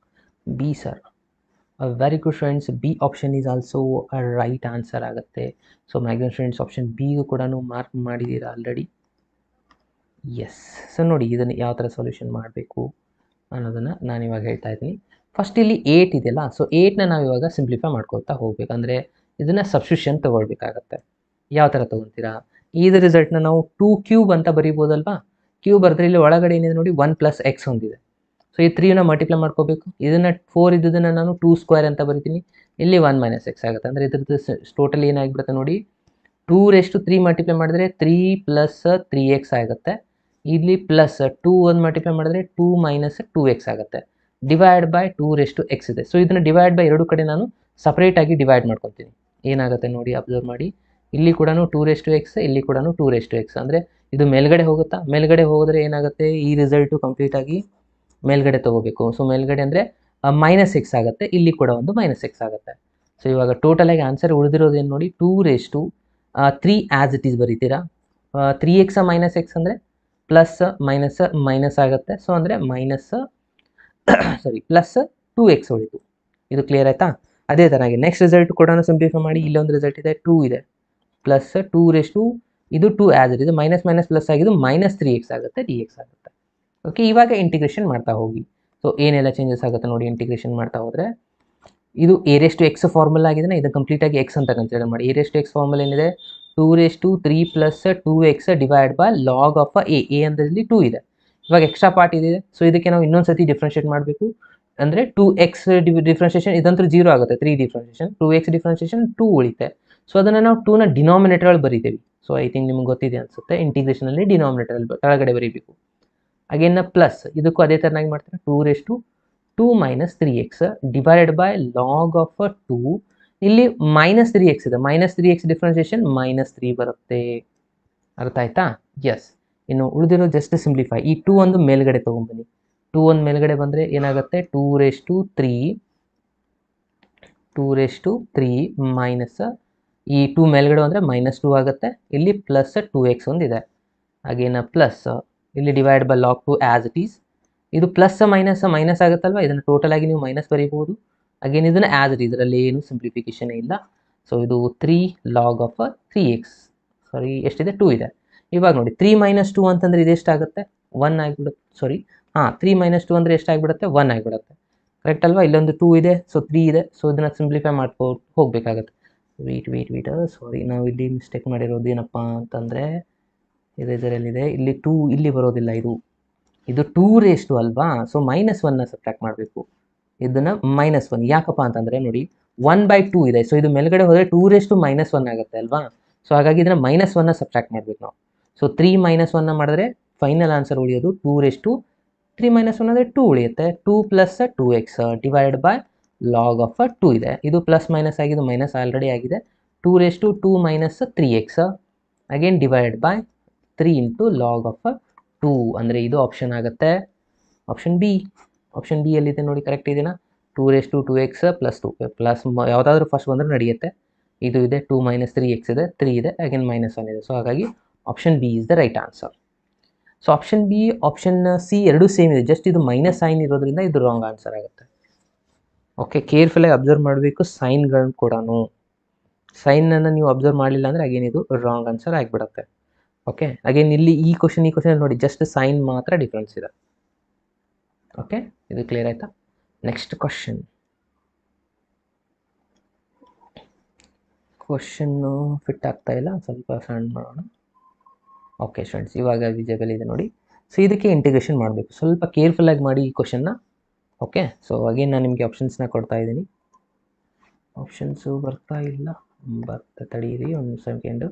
B sir, very good friends. B option is also right answer ಆಗುತ್ತೆ. ಸೊ ಮ್ಯಾಕ್ಸಿಮಮ್ ಫ್ರೆಂಡ್ಸ್ ಆಪ್ಷನ್ ಬಿಗೂ ಕೂಡ ಮಾರ್ಕ್ ಮಾಡಿದ್ದೀರಾ ಆಲ್ರೆಡಿ. ಎಸ್. ಸೊ ನೋಡಿ, ಇದನ್ನು ಯಾವ ಥರ ಸೊಲ್ಯೂಷನ್ ಮಾಡಬೇಕು ಅನ್ನೋದನ್ನು ನಾನು ಇವಾಗ ಹೇಳ್ತಾ ಇದ್ದೀನಿ. ಫಸ್ಟ್ ಇಲ್ಲಿ 8 ಇದೆಯಲ್ಲ, ಸೊ 8ನ ನಾವು ಇವಾಗ ಸಿಂಪ್ಲಿಫೈ ಮಾಡ್ಕೊತಾ ಹೋಗ್ಬೇಕು. ಅಂದರೆ ಇದನ್ನು ಸಬ್ಸ್ಟಿಟ್ಯೂಷನ್ ತೊಗೊಳ್ಬೇಕಾಗತ್ತೆ. ಯಾವ ಥರ ತೊಗೊತೀರಾ? ಇದು ರಿಸಲ್ಟ್ನ ನಾವು 2 ಕ್ಯೂಬ್ ಅಂತ ಬರೀಬೋದಲ್ವಾ? ಕ್ಯೂಬ್ ಬರೆದ್ರೆ ಇಲ್ಲಿ ಒಳಗಡೆ ಏನಿದೆ ನೋಡಿ, 1 + x ಹೊಂದಿದೆ. ಸೊ ಈ 3ನ ಮಲ್ಟಿಪ್ಲೈ ಮಾಡ್ಕೋಬೇಕು. ಇದನ್ನು 4 ಇದ್ದದನ್ನು ನಾನು 2² ಅಂತ ಬರಿತೀನಿ. ಇಲ್ಲಿ 1 - x ಆಗುತ್ತೆ. ಅಂದರೆ ಇದ್ರದ್ದು ಟೋಟಲ್ ಏನಾಗಿಬಿಡುತ್ತೆ ನೋಡಿ, 2⁻³ ಮಲ್ಟಿಪ್ಲೈ ಮಾಡಿದ್ರೆ 3 + 3x ಆಗುತ್ತೆ. ಇಲ್ಲಿ ಪ್ಲಸ್ 2 ಒಂದು ಮಲ್ಟಿಪ್ಲೈ ಮಾಡಿದ್ರೆ 2 - 2x ಆಗುತ್ತೆ. ಡಿವೈಡ್ ಬೈ 2⁻x ಇದೆ. ಸೊ ಇದನ್ನು ಡಿವೈಡ್ ಬೈ ಎರಡು ಕಡೆ ನಾನು ಸಪ್ರೇಟಾಗಿ ಡಿವೈಡ್ ಮಾಡ್ಕೊತೀನಿ. ಏನಾಗುತ್ತೆ ನೋಡಿ, ಅಬ್ಸರ್ವ್ ಮಾಡಿ. ಇಲ್ಲಿ ಕೂಡ 2⁻x, ಇಲ್ಲಿ ಕೂಡ 2⁻x. ಅಂದರೆ ಇದು ಮೇಲ್ಗಡೆ ಹೋಗುತ್ತಾ? ಮೇಲ್ಗಡೆ ಹೋದರೆ ಏನಾಗುತ್ತೆ, ಈ ರಿಸಲ್ಟು ಕಂಪ್ಲೀಟಾಗಿ ಮೇಲ್ಗಡೆ ತೊಗೋಬೇಕು. ಸೊ ಮೇಲ್ಗಡೆ ಅಂದರೆ -x ಆಗುತ್ತೆ, ಇಲ್ಲಿ ಕೂಡ ಒಂದು -x ಆಗುತ್ತೆ. ಸೊ ಇವಾಗ ಟೋಟಲಾಗಿ ಆನ್ಸರ್ ಉಳಿದಿರೋದೇನು ನೋಡಿ, 2⁻3 ಆ್ಯಸ್ ಇಟ್ ಈಸ್ ಬರೀತೀರಾ. 3x - x ಅಂದರೆ ಪ್ಲಸ್ ಮೈನಸ್ ಆಗುತ್ತೆ. ಸೊ ಅಂದರೆ ಪ್ಲಸ್ 2x ಉಳಿತು. ಇದು ಕ್ಲಿಯರ್ ಆಯಿತಾ? ಅದೇ ಥರನಾಗಿ ನೆಕ್ಸ್ಟ್ ರಿಸಲ್ಟ್ ಕೂಡ ಸಿಂಪ್ಲಿಫೈ ಮಾಡಿ. ಇಲ್ಲೊಂದು ರಿಸಲ್ಟ್ ಇದೆ, 2 ಇದೆ, ಪ್ಲಸ್ 2 ಇದು 2 ಆ್ಯಸ್ ಇಟ್ ಇದು ಮೈನಸ್ ಪ್ಲಸ್ ಆಗಿದ್ದು -3x ಆಗುತ್ತೆ, dx ಆಗುತ್ತೆ. ಓಕೆ, ಇವಾಗ ಇಂಟಿಗ್ರೇಷನ್ ಮಾಡ್ತಾ ಹೋಗಿ. ಸೊ ಏನೆಲ್ಲ ಚೇಂಜಸ್ ಆಗುತ್ತೆ ನೋಡಿ ಇಂಟಿಗ್ರೇಷನ್ ಮಾಡ್ತಾ ಹೋದರೆ. ಇದು a raise to x formula ಆಗಿದೆ, ಇದು ಕಂಪ್ಲೀಟಾಗಿ ಎಕ್ಸ್ ಅಂತ ಕನ್ಸಿಡರ್ ಮಾಡಿ. A raise to x formula ಏನಿದೆ, 2 + 2x divide by log of a ಅಂದರೆ ಇಲ್ಲಿ 2 ಇದೆ. ಇವಾಗ ಎಕ್ಸ್ಟ್ರಾ ಪಾರ್ಟ್ ಇದೆ, ಸೊ ಇದಕ್ಕೆ ನಾವು ಇನ್ನೊಂದು ಸತಿ ಡಿಫ್ರೆನ್ಷಿಯೇಟ್ ಮಾಡಬೇಕು. ಅಂದರೆ 2x ಡಿಫ್ರೆನ್ಷಿಯೇಷನ್ ಇದಂತೂ 0 ಆಗುತ್ತೆ, 3 ಡಿಫ್ರೆನ್ಷಿಯೇಷನ್, 2x ಡಿಫ್ರೆನ್ಷಿಯೇಷನ್ 2 ಉಳಿತೆ. ಸೊ ಅದನ್ನು ನಾವು 2ನ ಡಿನಾಮಿನೇಟರ್ ಬರೀತೀವಿ. ಸೊ ಐ ಥಿಂಕ್ ನಿಮ್ಗೆ ಗೊತ್ತಿದೆ ಅನ್ಸುತ್ತೆ, ಇಂಟಿಗ್ರೇಷನಲ್ಲಿ ಡಿನಾಮಿನೇಟರ್ ಕೆಳಗಡೆ ಬರೀಬೇಕು. ಅಗೇನ್ ಪ್ಲಸ್ ಇದಕ್ಕೂ ಅದೇ ಥರನಾಗಿ ಮಾಡ್ತಾರೆ, 2 - 3x divided by log of 2. ಇಲ್ಲಿ -3x ಇದೆ, -3x ಡಿಫ್ರೆನ್ಷಿಯೇಷನ್ -3 ಬರುತ್ತೆ. ಅರ್ಥ ಆಯ್ತಾ? ಎಸ್. ಇನ್ನು ಉಳಿದಿರೋ ಜಸ್ಟ್ ಸಿಂಪ್ಲಿಫೈ. ಈ 2 ಒಂದು ಮೇಲ್ಗಡೆ ತೊಗೊಂಬನ್ನಿ. 2 ಒಂದು ಮೇಲ್ಗಡೆ ಬಂದರೆ ಏನಾಗುತ್ತೆ, 2 ಮೈನಸ್ ಈ 2 ಮೇಲ್ಗಡೆ ಅಂದರೆ -2 ಆಗುತ್ತೆ. ಇಲ್ಲಿ ಪ್ಲಸ್ 2x ಒಂದಿದೆ. ಹಾಗೇನ ಪ್ಲಸ್ ಇಲ್ಲಿ divide by log 2 as it is. ಇದು ಪ್ಲಸ್ ಮೈನಸ್ ಆಗುತ್ತಲ್ವ, ಇದನ್ನು ಟೋಟಲ್ ಆಗಿ ನೀವು ಮೈನಸ್ ಬರೀಬಹುದು. ಅಗೇನ್ ಇದನ್ನು ಆ್ಯಸ್ ಇಟ್, ಇದರಲ್ಲಿ ಏನು ಸಿಂಪ್ಲಿಫಿಕೇಶನ್ ಇಲ್ಲ. ಸೊ ಇದು 3 ಲಾಗ್ ಆಫ್ 3x, ಸಾರಿ ಎಷ್ಟಿದೆ, 2 ಇದೆ. ಇವಾಗ ನೋಡಿ 3 - 2 ಅಂತಂದರೆ ಇದು ಎಷ್ಟಾಗುತ್ತೆ, 1 ಆಗಿಬಿಡುತ್ತೆ. ಸಾರಿ 3 - 2 ಅಂದರೆ ಎಷ್ಟಾಗಿಬಿಡುತ್ತೆ, 1 ಆಗಿಬಿಡುತ್ತೆ. ಕರೆಕ್ಟ್ ಅಲ್ವಾ? ಇಲ್ಲೊಂದು 2 ಇದೆ, ಸೊ 3 ಇದೆ. ಸೊ ಇದನ್ನು ಸಿಂಪ್ಲಿಫೈ ಮಾಡ್ಕೊಂಡು ಹೋಗಬೇಕಾಗತ್ತೆ. ವೇಟ್ ಸಾರಿ, ನಾವು ಇಲ್ಲಿ ಮಿಸ್ಟೇಕ್ ಮಾಡಿರೋದು ಏನಪ್ಪ ಅಂತಂದರೆ, ಇದರಲ್ಲಿದೆ ಇಲ್ಲಿ 2 ಇಲ್ಲಿ ಬರೋದಿಲ್ಲ, ಇದು 2 ರೇಸ್ ಟು ಅಲ್ವಾ. ಸೊ -1ನ ಸಬ್ಟ್ರಾಕ್ಟ್ ಮಾಡಬೇಕು. ಇದನ್ನು -1 ಯಾಕಪ್ಪ ಅಂತಂದರೆ ನೋಡಿ 1/2 ಇದೆ. ಸೊ ಇದು ಮೇಲ್ಗಡೆ ಹೋದರೆ 2 ರೇಸ್ ಟು -1 ಆಗುತ್ತೆ ಅಲ್ವಾ. ಸೊ ಹಾಗಾಗಿ ಇದನ್ನು -1ನ ಸಬ್ಟ್ರಾಕ್ಟ್ ಮಾಡಬೇಕು ನಾವು. ಸೊ 3 - 1ನ ಮಾಡಿದ್ರೆ ಫೈನಲ್ ಆನ್ಸರ್ ಉಳಿಯೋದು 2 ರೇಸ್ ಟು 3 - 1 ಅಂದರೆ 2 ಉಳಿಯುತ್ತೆ. 2 + 2x divide by log of 2 ಇದೆ. ಇದು ಪ್ಲಸ್ ಮೈನಸ್ ಆಗಿದ್ದು ಮೈನಸ್ ಆಲ್ರೆಡಿ ಆಗಿದೆ. 2 raise to 2 - 3x again divide by 3 × log of 2 ಅಂದರೆ ಇದು ಆಪ್ಷನ್ ಆಗುತ್ತೆ, ಆಪ್ಷನ್ ಬಿ. ಆಪ್ಷನ್ ಬಿ ಎಲ್ಲಿದೆ ನೋಡಿ, ಕರೆಕ್ಟ್ ಇದೆಯಾ? 2 ರೇಸ್ ಟು 2x + 2 ಪ್ಲಸ್ ಯಾವುದಾದ್ರೂ ಫಸ್ಟ್ ಬಂದರೆ ನಡೆಯುತ್ತೆ. ಇದು ಇದೆ 2 - 3x ಇದೆ, 3 ಇದೆ, ಅಗೇನ್ -1 ಇದೆ. ಸೊ ಹಾಗಾಗಿ option B is the right answer. So option B, option C ಎರಡೂ ಸೇಮ್ ಇದೆ, ಜಸ್ಟ್ ಇದು ಮೈನಸ್ ಸೈನ್ ಇರೋದ್ರಿಂದ ಇದು ರಾಂಗ್ ಆನ್ಸರ್ ಆಗುತ್ತೆ. ಓಕೆ, ಕೇರ್ಫುಲ್ಲಾಗಿ ಅಬ್ಸರ್ವ್ ಮಾಡಬೇಕು ಸೈನ್ಗಳನ್ನ ಕೂಡ. ಸೈನನ್ನು ನೀವು ಅಬ್ಸರ್ವ್ ಮಾಡಲಿಲ್ಲ ಅಂದರೆ ಅಗೇನ್ ಇದು ರಾಂಗ್ ಆನ್ಸರ್ ಆಗಿಬಿಡುತ್ತೆ. ಓಕೆ, ಅಗೇನ್ ಇಲ್ಲಿ ಈ ಕ್ವಶನ್ ನೋಡಿ ಜಸ್ಟ್ ಸೈನ್ ಮಾತ್ರ ಡಿಫ್ರೆನ್ಸ್ ಇದೆ. ಓಕೆ, ಇದು ಕ್ಲಿಯರ್ ಆಯಿತಾ? ನೆಕ್ಸ್ಟ್ ಕ್ವಶನ್ನು ಫಿಟ್ ಆಗ್ತಾ ಇಲ್ಲ, ಸ್ವಲ್ಪ ಸಣ್ಣ ಮಾಡೋಣ. ಓಕೆ ಸ್ಟೂಡೆಂಟ್ಸ್, ಇವಾಗ ವಿಸಿಬಲ್ ಇದೆ ನೋಡಿ. ಸೊ ಇದಕ್ಕೆ ಇಂಟಿಗ್ರೇಷನ್ ಮಾಡಬೇಕು, ಸ್ವಲ್ಪ ಕೇರ್ಫುಲ್ಲಾಗಿ ಮಾಡಿ ಈ ಕ್ವಶನ್ನ. ಓಕೆ, ಸೊ ಅಗೇನ್ ನಾನು ನಿಮಗೆ ಆಪ್ಷನ್ಸ್ನ ಕೊಡ್ತಾ ಇದ್ದೀನಿ. ಆಪ್ಷನ್ಸು ಬರ್ತಾ ಇಲ್ಲ, ತಡೀರಿ ಒಂದು ಸೆಕೆಂಡು.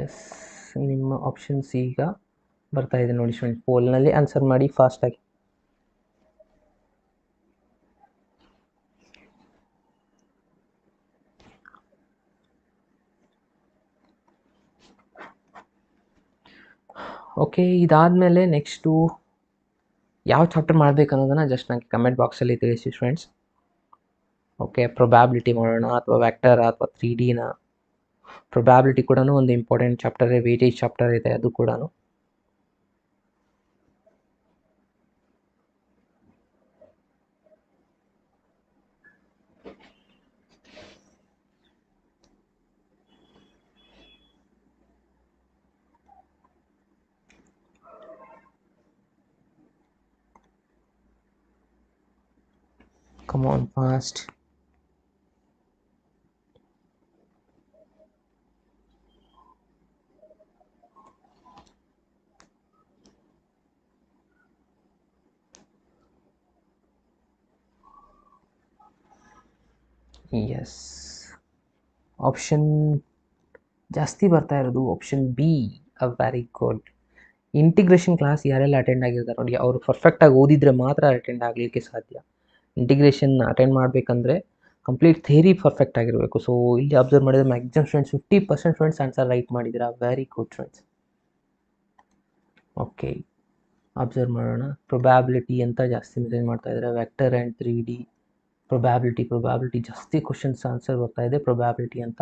ಎಸ್, ನಿಮ್ಮ ಆಪ್ಷನ್ಸ್ ಈಗ ಬರ್ತಾ ಇದೆ ನೋಡಿ ಸ್ಟೂಡೆಂಟ್. ಪೋಲ್ನಲ್ಲಿ ಆನ್ಸರ್ ಮಾಡಿ ಫಾಸ್ಟಾಗಿ. ಓಕೆ, ಇದಾದಮೇಲೆ ನೆಕ್ಸ್ಟು ಯಾವ ಚಾಪ್ಟರ್ ಮಾಡಬೇಕು ಅನ್ನೋದನ್ನು ಜಸ್ಟ್ ನನಗೆ ಕಮೆಂಟ್ ಬಾಕ್ಸಲ್ಲಿ ತಿಳಿಸಿ ಫ್ರೆಂಡ್ಸ್. ಓಕೆ, ಪ್ರೊಬ್ಯಾಬಿಲಿಟಿ ಮಾಡೋಣ ಅಥವಾ ವ್ಯಾಕ್ಟರ್ ಅಥವಾ 3Dನ. ಪ್ರೊಬ್ಯಾಬಿಲಿಟಿ ಕೂಡ ಒಂದು ಇಂಪಾರ್ಟೆಂಟ್ ಚಾಪ್ಟರ್, ವೇಟೇಜ್ ಚಾಪ್ಟರ್ ಇದೆ ಅದು ಕೂಡ. Come on, fast. Yes, option ಜಾಸ್ತಿ ಬರ್ತಾ ಇರೋದು option B. Very good. Integration class ಯಾರೆಲ್ಲ ಅಟೆಂಡ್ ಆಗಿರ್ತಾರೆ ನೋಡಿ, ಅವರು ಪರ್ಫೆಕ್ಟಾಗಿ ಓದಿದರೆ ಮಾತ್ರ ಅಟೆಂಡ್ ಆಗಲಿಕ್ಕೆ ಸಾಧ್ಯ. ಇಂಟಿಗ್ರೇಷನ್ ಅಟೆಂಡ್ ಮಾಡಬೇಕಂದ್ರೆ ಕಂಪ್ಲೀಟ್ ಥಿಯರಿ ಪರ್ಫೆಕ್ಟ್ ಆಗಿರಬೇಕು. ಸೊ ಇಲ್ಲಿ ಅಬ್ಸರ್ವ್ ಮಾಡಿದರೆ maximum students 50% students answer write ಮಾಡಿದ್ದೀರಾ. Very good students. Okay, observe ಮಾಡೋಣ. ಪ್ರೊಬ್ಯಾಬಿಲಿಟಿ ಅಂತ ಜಾಸ್ತಿ ಮೆಸೇಜ್ ಮಾಡ್ತಾ ಇದ್ದಾರೆ. ವೆಕ್ಟರ್ ಆ್ಯಂಡ್ 3D ಪ್ರೊಬ್ಯಾಬಿಲಿಟಿ ಜಾಸ್ತಿ ಕ್ವಶನ್ಸ್ ಆನ್ಸರ್ ಬರ್ತಾ ಇದೆ ಪ್ರೊಬ್ಯಾಬಿಲಿಟಿ ಅಂತ.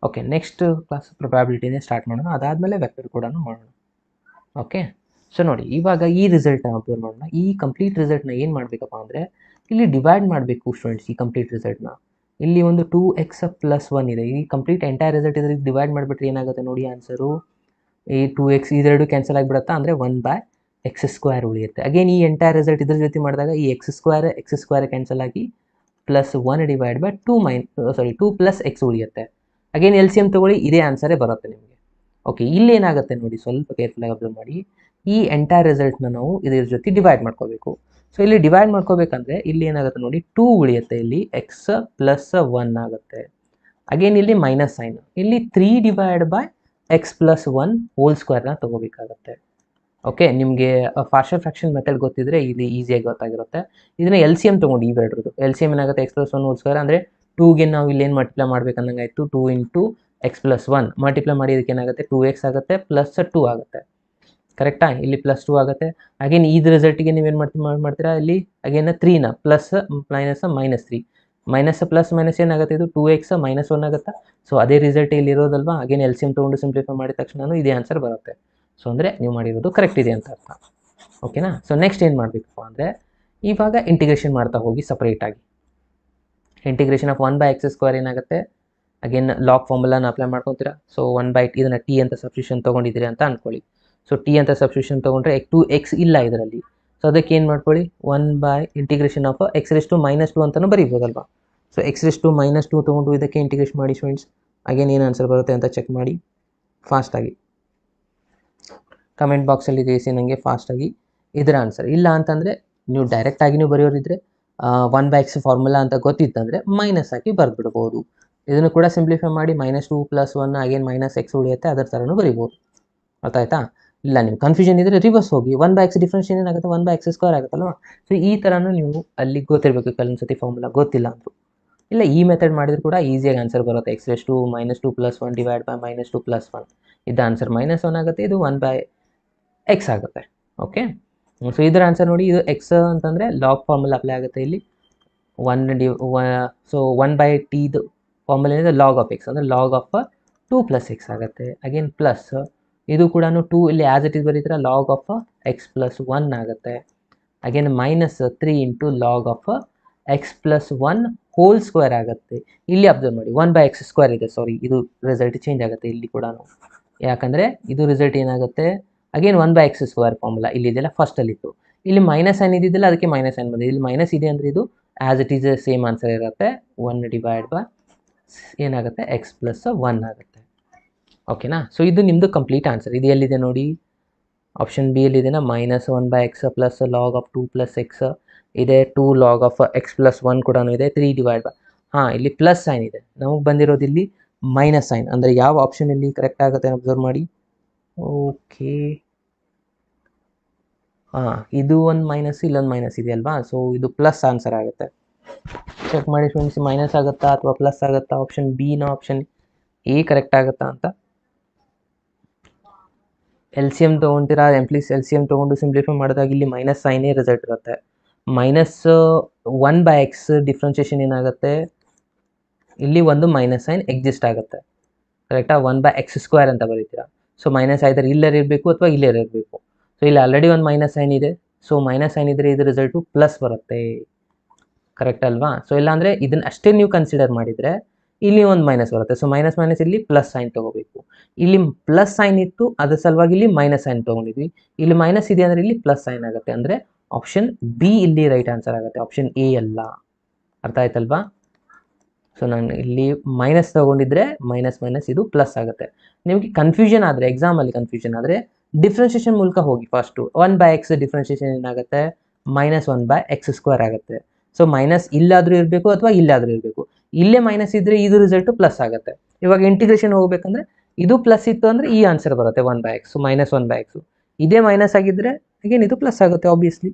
ಓಕೆ, ನೆಕ್ಸ್ಟ್ ಕ್ಲಾಸ್ ಪ್ರೊಬ್ಯಾಬಿಲಿಟಿನೇ ಸ್ಟಾರ್ಟ್ ಮಾಡೋಣ, ಅದಾದಮೇಲೆ ವೆಕ್ಟರ್ ಕೂಡ ಮಾಡೋಣ. ಓಕೆ, ಸೊ ನೋಡಿ ಇವಾಗ ಈ ರಿಸಲ್ಟ್ನ ಅಬ್ಸರ್ವ್ ಮಾಡೋಣ. ಈ ಕಂಪ್ಲೀಟ್ ರಿಸಲ್ಟ್ನ ಏನು ಮಾಡಬೇಕಪ್ಪ ಅಂದರೆ ಇಲ್ಲಿ ಡಿವೈಡ್ ಮಾಡಬೇಕು ಸ್ಟೂಡೆಂಟ್ಸ್. ಈ ಕಂಪ್ಲೀಟ್ ರಿಸಲ್ಟ್ನ ಇಲ್ಲಿ ಒಂದು 2x ಪ್ಲಸ್ 1 ಇದೆ. ಈ ಕಂಪ್ಲೀಟ್ ಎಂಟೈರ್ ರಿಸಲ್ಟ್ ಇದ್ರಿಗೆ ಡಿವೈಡ್ ಮಾಡಿಬಿಟ್ರೆ ಏನಾಗುತ್ತೆ ನೋಡಿ ಆನ್ಸರು. ಈ 2x ಇದೆರಡು ಕ್ಯಾನ್ಸಲ್ ಆಗಿಬಿಡುತ್ತಾ, ಅಂದರೆ 1/x² ಉಳಿಯುತ್ತೆ. ಅಗೇನ್ ಈ ಎಂಟೈರ್ ರಿಸಲ್ಟ್ ಇದ್ರ ಜೊತೆ ಮಾಡಿದಾಗ ಈ x² ಕ್ಯಾನ್ಸಲ್ ಆಗಿ +1/2 2 ಪ್ಲಸ್ x ಉಳಿಯುತ್ತೆ. ಅಗೇನ್ ಎಲ್ ಸಿ ಎಮ್ ತೊಗೊಳ್ಳಿ, ಇದೇ ಆನ್ಸರೇ ಬರುತ್ತೆ ನಿಮಗೆ. ಓಕೆ, ಇಲ್ಲಿ ಏನಾಗುತ್ತೆ ನೋಡಿ, ಸ್ವಲ್ಪ ಕೇರ್ಫುಲ್ಲಾಗಿ ಅಬ್ಸರ್ವ್ ಮಾಡಿ. ಈ ಎಂಟೈರ್ ರಿಸಲ್ಟ್ನ ನಾವು ಇದ್ರ ಜೊತೆ ಡಿವೈಡ್ ಮಾಡ್ಕೋಬೇಕು. ಸೊ ಇಲ್ಲಿ ಡಿವೈಡ್ ಮಾಡ್ಕೋಬೇಕಂದ್ರೆ ಇಲ್ಲಿ ಏನಾಗುತ್ತೆ ನೋಡಿ, 2 ಉಳಿಯುತ್ತೆ, ಇಲ್ಲಿ x + 1 ಆಗುತ್ತೆ. ಅಗೇನ್ ಇಲ್ಲಿ ಮೈನಸ್ ಸೈನ್, ಇಲ್ಲಿ 3/x+1² ತಗೋಬೇಕಾಗತ್ತೆ. ಓಕೆ, ನಿಮಗೆ ಪಾರ್ಷಿಯಲ್ ಫ್ರಾಕ್ಷನ್ ಮೆಥಡ್ ಗೊತ್ತಿದ್ರೆ ಇಲ್ಲಿ ಈಸಿಯಾಗಿ ಗೊತ್ತಾಗಿರುತ್ತೆ. ಇದನ್ನ ಎಲ್ ಸಿ ಎಮ್ ತೊಗೊಂಡು ಇವೆರಡರದ್ದು ಎಲ್ ಸಿ ಎಮ್ ಏನಾಗುತ್ತೆ, x+1² ಅಂದರೆ 2ಗೆ ನಾವು ಇಲ್ಲಿ ಏನು ಮಲ್ಟಿಪ್ಲೈ ಮಾಡ್ಬೇಕಂದಂಗಾಯ್ತು, 2 × x+1 ಮಲ್ಟಿಪ್ಲೈ ಮಾಡಿ ಇದಕ್ಕೆ ಏನಾಗುತ್ತೆ 2x ಆಗುತ್ತೆ +2 ಆಗುತ್ತೆ. ಕರೆಕ್ಟಾ? ಇಲ್ಲಿ +2 ಆಗುತ್ತೆ. ಅಗೇನ್ ಇದು ರಿಸಲ್ಟಿಗೆ ನೀವೇನು ಮಾಡ್ತೀರಾ, ಇಲ್ಲಿ ಅಗೇನ್ 3ನ plus minus -3 minus plus minus ಏನಾಗುತ್ತೆ, ಇದು 2x -1 ಆಗುತ್ತಾ. ಸೊ ಅದೇ ರಿಸಲ್ಟ್ ಇಲ್ಲಿ ಇರೋದಲ್ವಾ. ಅಗೇನ್ ಎಲ್ ಸಿ ಎಮ್ ತೊಗೊಂಡು ಸಿಂಪ್ಲಿಫೈ ಮಾಡಿದ ತಕ್ಷಣ ಇದೇ ಆನ್ಸರ್ ಬರುತ್ತೆ. ಸೊ ಅಂದರೆ ನೀವು ಮಾಡಿರೋದು ಕರೆಕ್ಟ್ ಇದೆ ಅಂತ ಅರ್ಥ. ಓಕೆನಾ? ಸೊ ನೆಕ್ಸ್ಟ್ ಏನು ಮಾಡಬೇಕಪ್ಪ ಅಂದರೆ, ಇವಾಗ ಇಂಟಿಗ್ರೇಷನ್ ಮಾಡ್ತಾ ಹೋಗಿ ಸಪ್ರೇಟಾಗಿ. ಇಂಟಿಗ್ರೇಷನ್ ಆಫ್ 1/x² ಏನಾಗುತ್ತೆ, ಅಗೇನ್ ಲಾಗ್ ಫಾರ್ಮುಲಾನ ಅಪ್ಲೈ ಮಾಡ್ಕೊತೀರಾ. ಸೊ 1/t ಇದನ್ನು ಟಿ ಅಂತ ಸಬ್ಸ್ಟಿಟ್ಯೂಷನ್ ತೊಗೊಂಡಿದ್ದೀರಿ ಅಂತ ಅಂದ್ಕೊಳ್ಳಿ. ಸೊ ಟಿ ಅಂತ ಸಬ್ಸ್ಟಿಟ್ಯೂಷನ್ ತೊಗೊಂಡ್ರೆ 2x ಇಲ್ಲ ಇದರಲ್ಲಿ. ಸೊ ಅದಕ್ಕೆ ಏನು ಮಾಡ್ಕೊಳ್ಳಿ, 1/ಇಂಟಿಗ್ರೇಷನ್ ಆಫ್ x⁻² ಅಂತಲೂ ಬರೀಬೋದಲ್ವಾ. ಸೊ x⁻² ತೊಗೊಂಡು ಇದಕ್ಕೆ ಇಂಟಿಗ್ರೇಷನ್ ಮಾಡಿ ಸ್ಟೂಡೆಂಟ್ಸ್. ಅಗೇನ್ ಏನು ಆನ್ಸರ್ ಬರುತ್ತೆ ಅಂತ ಚೆಕ್ ಮಾಡಿ ಫಾಸ್ಟಾಗಿ. ಕಮೆಂಟ್ ಬಾಕ್ಸಲ್ಲಿ ತಿಳಿಸಿ ನನಗೆ ಫಾಸ್ಟಾಗಿ ಇದರ ಆನ್ಸರ್. ಇಲ್ಲ ಅಂತಂದರೆ ನೀವು ಡೈರೆಕ್ಟಾಗಿ ನೀವು ಬರೆಯೋರಿದ್ರೆ 1/x ಫಾರ್ಮುಲಾ ಅಂತ ಗೊತ್ತಿತ್ತಂದರೆ ಮೈನಸ್ ಹಾಕಿ ಬರೆದ್ಬಿಡ್ಬೋದು. ಇದನ್ನು ಕೂಡ ಸಿಂಪ್ಲಿಫೈ ಮಾಡಿ -2 + 1 ಅಗೇನ್ -x ಉಳಿಯುತ್ತೆ, ಅದರ ಥರನೂ ಬರಿಬೋದು. ಅರ್ಥ ಆಯ್ತಾ? ಇಲ್ಲ ನೀವು ಕನ್ಫ್ಯೂಷನ್ ಇದ್ದರೆ ರಿವರ್ಸ್ ಹೋಗಿ 1/x ಡಿಫ್ರೆನ್ಷಿಯೇಷನ್ ಏನಾಗುತ್ತೆ, 1/x² ಆಗುತ್ತಲ್ವ. ಸೊ ಈ ಥರನೂ ನೀವು ಅಲ್ಲಿ ಗೊತ್ತಿರಬೇಕು ಕೆಲವೊಂದು ಸತಿ ಫಾರ್ಮುಲಾ ಗೊತ್ತಿಲ್ಲ ಅಂದರು. ಇಲ್ಲ ಈ ಮೆಥಡ್ ಮಾಡಿದ್ರು ಕೂಡ ಈಸಿಯಾಗಿ ಆನ್ಸರ್ ಬರುತ್ತೆ. x⁻² -2 + 1 ಡಿವೈಡ್ ಬೈ -2 + 1 ಇದು ಆನ್ಸರ್ -1 ಆಗುತ್ತೆ, ಇದು 1/x ಆಗುತ್ತೆ. ಓಕೆ, ಸೊ ಇದರ ಆನ್ಸರ್ ನೋಡಿ, ಇದು x ಅಂತಂದರೆ ಲಾಗ್ ಫಾರ್ಮುಲಾ ಅಪ್ಲೈ ಆಗುತ್ತೆ ಇಲ್ಲಿ. ಸೊ 1/tದು ಫಾರ್ಮುಲಾ ಏನಿದೆ ಲಾಗ್ ಆಫ್ x ಅಂದರೆ ಲಾಗ್ ಆಫ್ 2 + x ಆಗುತ್ತೆ. ಅಗೇನ್ ಪ್ಲಸ್ ಇದು ಕೂಡ 2 ಇಲ್ಲಿ ಆ್ಯಸ್ ಇಟ್ ಈಸ್ ಬರೀತೀರ, ಲಾಗ್ ಆಫ್ x+1 ಆಗುತ್ತೆ. ಅಗೇನ್ -3 × ಲಾಗ್ ಆಫ್ x+1² ಆಗುತ್ತೆ. ಇಲ್ಲಿ ಅಬ್ಸರ್ವ್ ಮಾಡಿ 1/x² ಇದೆ, ಸಾರಿ ಇದು ರಿಸಲ್ಟ್ ಚೇಂಜ್ ಆಗುತ್ತೆ ಇಲ್ಲಿ ಕೂಡ. ಯಾಕಂದರೆ ಇದು ರಿಸಲ್ಟ್ ಏನಾಗುತ್ತೆ, ಅಗೇನ್ 1/x² ಫಾರ್ಮುಲಾ ಇಲ್ಲಿದೆಲ್ಲ ಫಸ್ಟಲ್ಲಿತ್ತು, ಇಲ್ಲಿ ಮೈನಸ್ ಸೈನ್ ಇದ್ದಿದ್ದಿಲ್ಲ, ಅದಕ್ಕೆ ಮೈನಸ್ ಸೈನ್ ಬಂದಿದೆ. ಇಲ್ಲಿ ಮೈನಸ್ ಇದೆ ಅಂದರೆ ಇದು as it is same answer ಇರುತ್ತೆ, 1/ ಏನಾಗುತ್ತೆ x+1 ಆಗುತ್ತೆ. ಓಕೆನಾ? ಸೊ ಇದು ನಿಮ್ಮದು ಕಂಪ್ಲೀಟ್ ಆನ್ಸರ್. ಇದು ಎಲ್ಲಿದೆ ನೋಡಿ, ಆಪ್ಷನ್ ಬಿ ಎಲ್ಲಿದೆನಾ, -1/x plus log of 2 + x ಇದೆ, 2 ಲಾಗ್ ಆಫ್ x+1 ಕೂಡ ಇದೆ, 3/. ಹಾಂ, ಇಲ್ಲಿ ಪ್ಲಸ್ ಸೈನ್ ಇದೆ, ನಮಗೆ ಬಂದಿರೋದು ಇಲ್ಲಿ ಮೈನಸ್ ಸೈನ್. ಅಂದರೆ ಯಾವ ಆಪ್ಷನ್ ಇಲ್ಲಿ ಕರೆಕ್ಟ್ ಆಗುತ್ತೆ ಅಬ್ಸರ್ವ್ ಮಾಡಿ. ಓಕೆ, ಹಾಂ, ಇದು ಒಂದು ಮೈನಸ್ ಇಲ್ಲೊಂದು ಮೈನಸ್ ಇದೆಯಲ್ವಾ. ಸೊ ಇದು ಪ್ಲಸ್ ಆನ್ಸರ್ ಆಗುತ್ತೆ. ಚೆಕ್ ಮಾಡಿ ಸ್ಟೂಡೆಂಟ್ಸ್, ಮೈನಸ್ ಆಗುತ್ತಾ ಅಥವಾ ಪ್ಲಸ್ ಆಗುತ್ತಾ, ಆಪ್ಷನ್ ಬಿನ ಆಪ್ಷನ್ ಎ ಕರೆಕ್ಟ್ ಆಗುತ್ತಾ ಅಂತ. ಎಲ್ ಸಿ ಎಮ್ ತೊಗೊತೀರಾ, ಎಲ್ ಸಿ ಎಮ್ ತೊಗೊಂಡು ಸಿಂಪ್ಲಿಫೈ ಮಾಡಿದಾಗ ಇಲ್ಲಿ ಮೈನಸ್ ಸೈನೇ ರಿಸಲ್ಟ್ ಇರುತ್ತೆ. -1/x ಡಿಫ್ರೆನ್ಷಿಯೇಷನ್ ಏನಾಗುತ್ತೆ, ಇಲ್ಲಿ ಒಂದು ಮೈನಸ್ ಸೈನ್ ಎಕ್ಸಿಸ್ಟ್ ಆಗುತ್ತೆ. ಕರೆಕ್ಟಾ? 1/x² ಅಂತ ಬರೀತೀರಾ. ಸೊ ಮೈನಸ್ ಐದರ್ ಇಲ್ಲೇ ಇರಬೇಕು ಅಥವಾ ಇಲ್ಲೇ ಇರಬೇಕು. ಸೊ ಇಲ್ಲಿ ಆಲ್ರೆಡಿ ಒಂದು ಮೈನಸ್ ಸೈನ್ ಇದೆ, ಸೊ ಮೈನಸ್ ಸೈನ್ ಇದ್ದರೆ ಇದು ರಿಸಲ್ಟು ಪ್ಲಸ್ ಬರುತ್ತೆ. ಕರೆಕ್ಟ್ ಅಲ್ವಾ? ಸೊ ಇಲ್ಲಾಂದರೆ ಇದನ್ನು ಅಷ್ಟೇ ನೀವು ಕನ್ಸಿಡರ್ ಮಾಡಿದರೆ ಇಲ್ಲಿ ಒಂದು ಮೈನಸ್ ಬರುತ್ತೆ. ಸೊ ಮೈನಸ್ ಇಲ್ಲಿ ಪ್ಲಸ್ ಸೈನ್ ತೊಗೋಬೇಕು. ಇಲ್ಲಿ ಪ್ಲಸ್ ಸೈನ್ ಇತ್ತು, ಅದರ ಸಲುವಾಗಿ ಇಲ್ಲಿ ಮೈನಸ್ ಸೈನ್ ತೊಗೊಂಡಿದ್ವಿ. ಇಲ್ಲಿ ಮೈನಸ್ ಇದೆ ಅಂದರೆ ಇಲ್ಲಿ ಪ್ಲಸ್ ಸೈನ್ ಆಗುತ್ತೆ. ಅಂದರೆ ಆಪ್ಷನ್ ಬಿ ಇಲ್ಲಿ ರೈಟ್ ಆನ್ಸರ್ ಆಗುತ್ತೆ, ಆಪ್ಷನ್ ಎ ಅಲ್ಲ. ಅರ್ಥ ಆಯ್ತಲ್ವಾ? ಸೊ ನಾನು ಇಲ್ಲಿ ಮೈನಸ್ ತೊಗೊಂಡಿದ್ರೆ ಮೈನಸ್ ಇದು ಪ್ಲಸ್ ಆಗುತ್ತೆ. ನಿಮಗೆ ಕನ್ಫ್ಯೂಷನ್ ಆದರೆ, ಎಕ್ಸಾಮಲ್ಲಿ ಕನ್ಫ್ಯೂಷನ್ ಆದರೆ ಡಿಫ್ರೆನ್ಷಿಯೇಷನ್ ಮೂಲಕ ಹೋಗಿ. ಫಸ್ಟು 1/x ಡಿಫ್ರೆನ್ಷಿಯೇಷನ್ ಏನಾಗುತ್ತೆ, -1/x² ಆಗುತ್ತೆ. ಸೊ ಮೈನಸ್ ಇಲ್ಲಾದರೂ ಇರಬೇಕು ಅಥವಾ ಇಲ್ಲಾದರೂ ಇರಬೇಕು. ಇಲ್ಲೇ ಮೈನಸ್ ಇದ್ದರೆ ಇದು ರಿಸಲ್ಟು ಪ್ಲಸ್ ಆಗುತ್ತೆ. ಇವಾಗ ಇಂಟಿಗ್ರೇಷನ್ ಹೋಗಬೇಕಂದ್ರೆ ಇದು ಪ್ಲಸ್ ಇತ್ತು ಅಂದರೆ ಈ ಆನ್ಸರ್ ಬರುತ್ತೆ 1/x, -1/x. ಇದೇ ಮೈನಸ್ ಆಗಿದ್ದರೆ ಅಗೇನ್ ಇದು ಪ್ಲಸ್ ಆಗುತ್ತೆ ಆಬ್ವಿಯಸ್ಲಿ.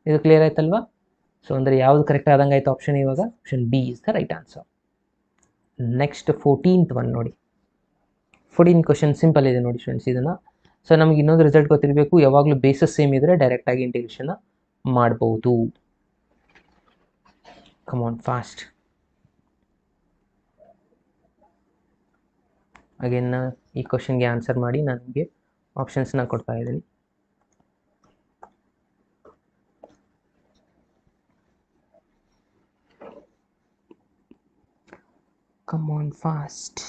ಇದು ಕ್ಲಿಯರ್ ಆಯ್ತಲ್ವಾ? ಸೊ ಅಂದರೆ ಯಾವುದು ಕರೆಕ್ಟ್ ಆದಂಗೆ ಆಯಿತು ಆಪ್ಷನ್. ಇವಾಗ option B is the right answer. Next 14th one ನೋಡಿ. 14 ಕ್ವಶನ್ ಸಿಂಪಲ್ ಇದೆ ನೋಡಿ ಸ್ಟೂಡೆಂಟ್ಸ್ ಇದನ್ನು. ಸೊ ನಮ್ಗೆ ಇನ್ನೊಂದು ರಿಸಲ್ಟ್ ಗೊತ್ತಿರಬೇಕು, ಯಾವಾಗಲೂ ಬೇಸಸ್ ಸೇಮ್ ಇದ್ದರೆ ಡೈರೆಕ್ಟಾಗಿ ಇಂಟಿಗ್ರೇಷನ್ ಮಾಡ್ಬೋದು. Come on fast. ಅಗೇನ್ ಈ ಕ್ವಶನ್ಗೆ ಆನ್ಸರ್ ಮಾಡಿ, ನಾನು ನಿಮಗೆ ಆಪ್ಷನ್ಸ್ನ ಕೊಡ್ತಾ ಇದ್ದೀನಿ. Come on fast.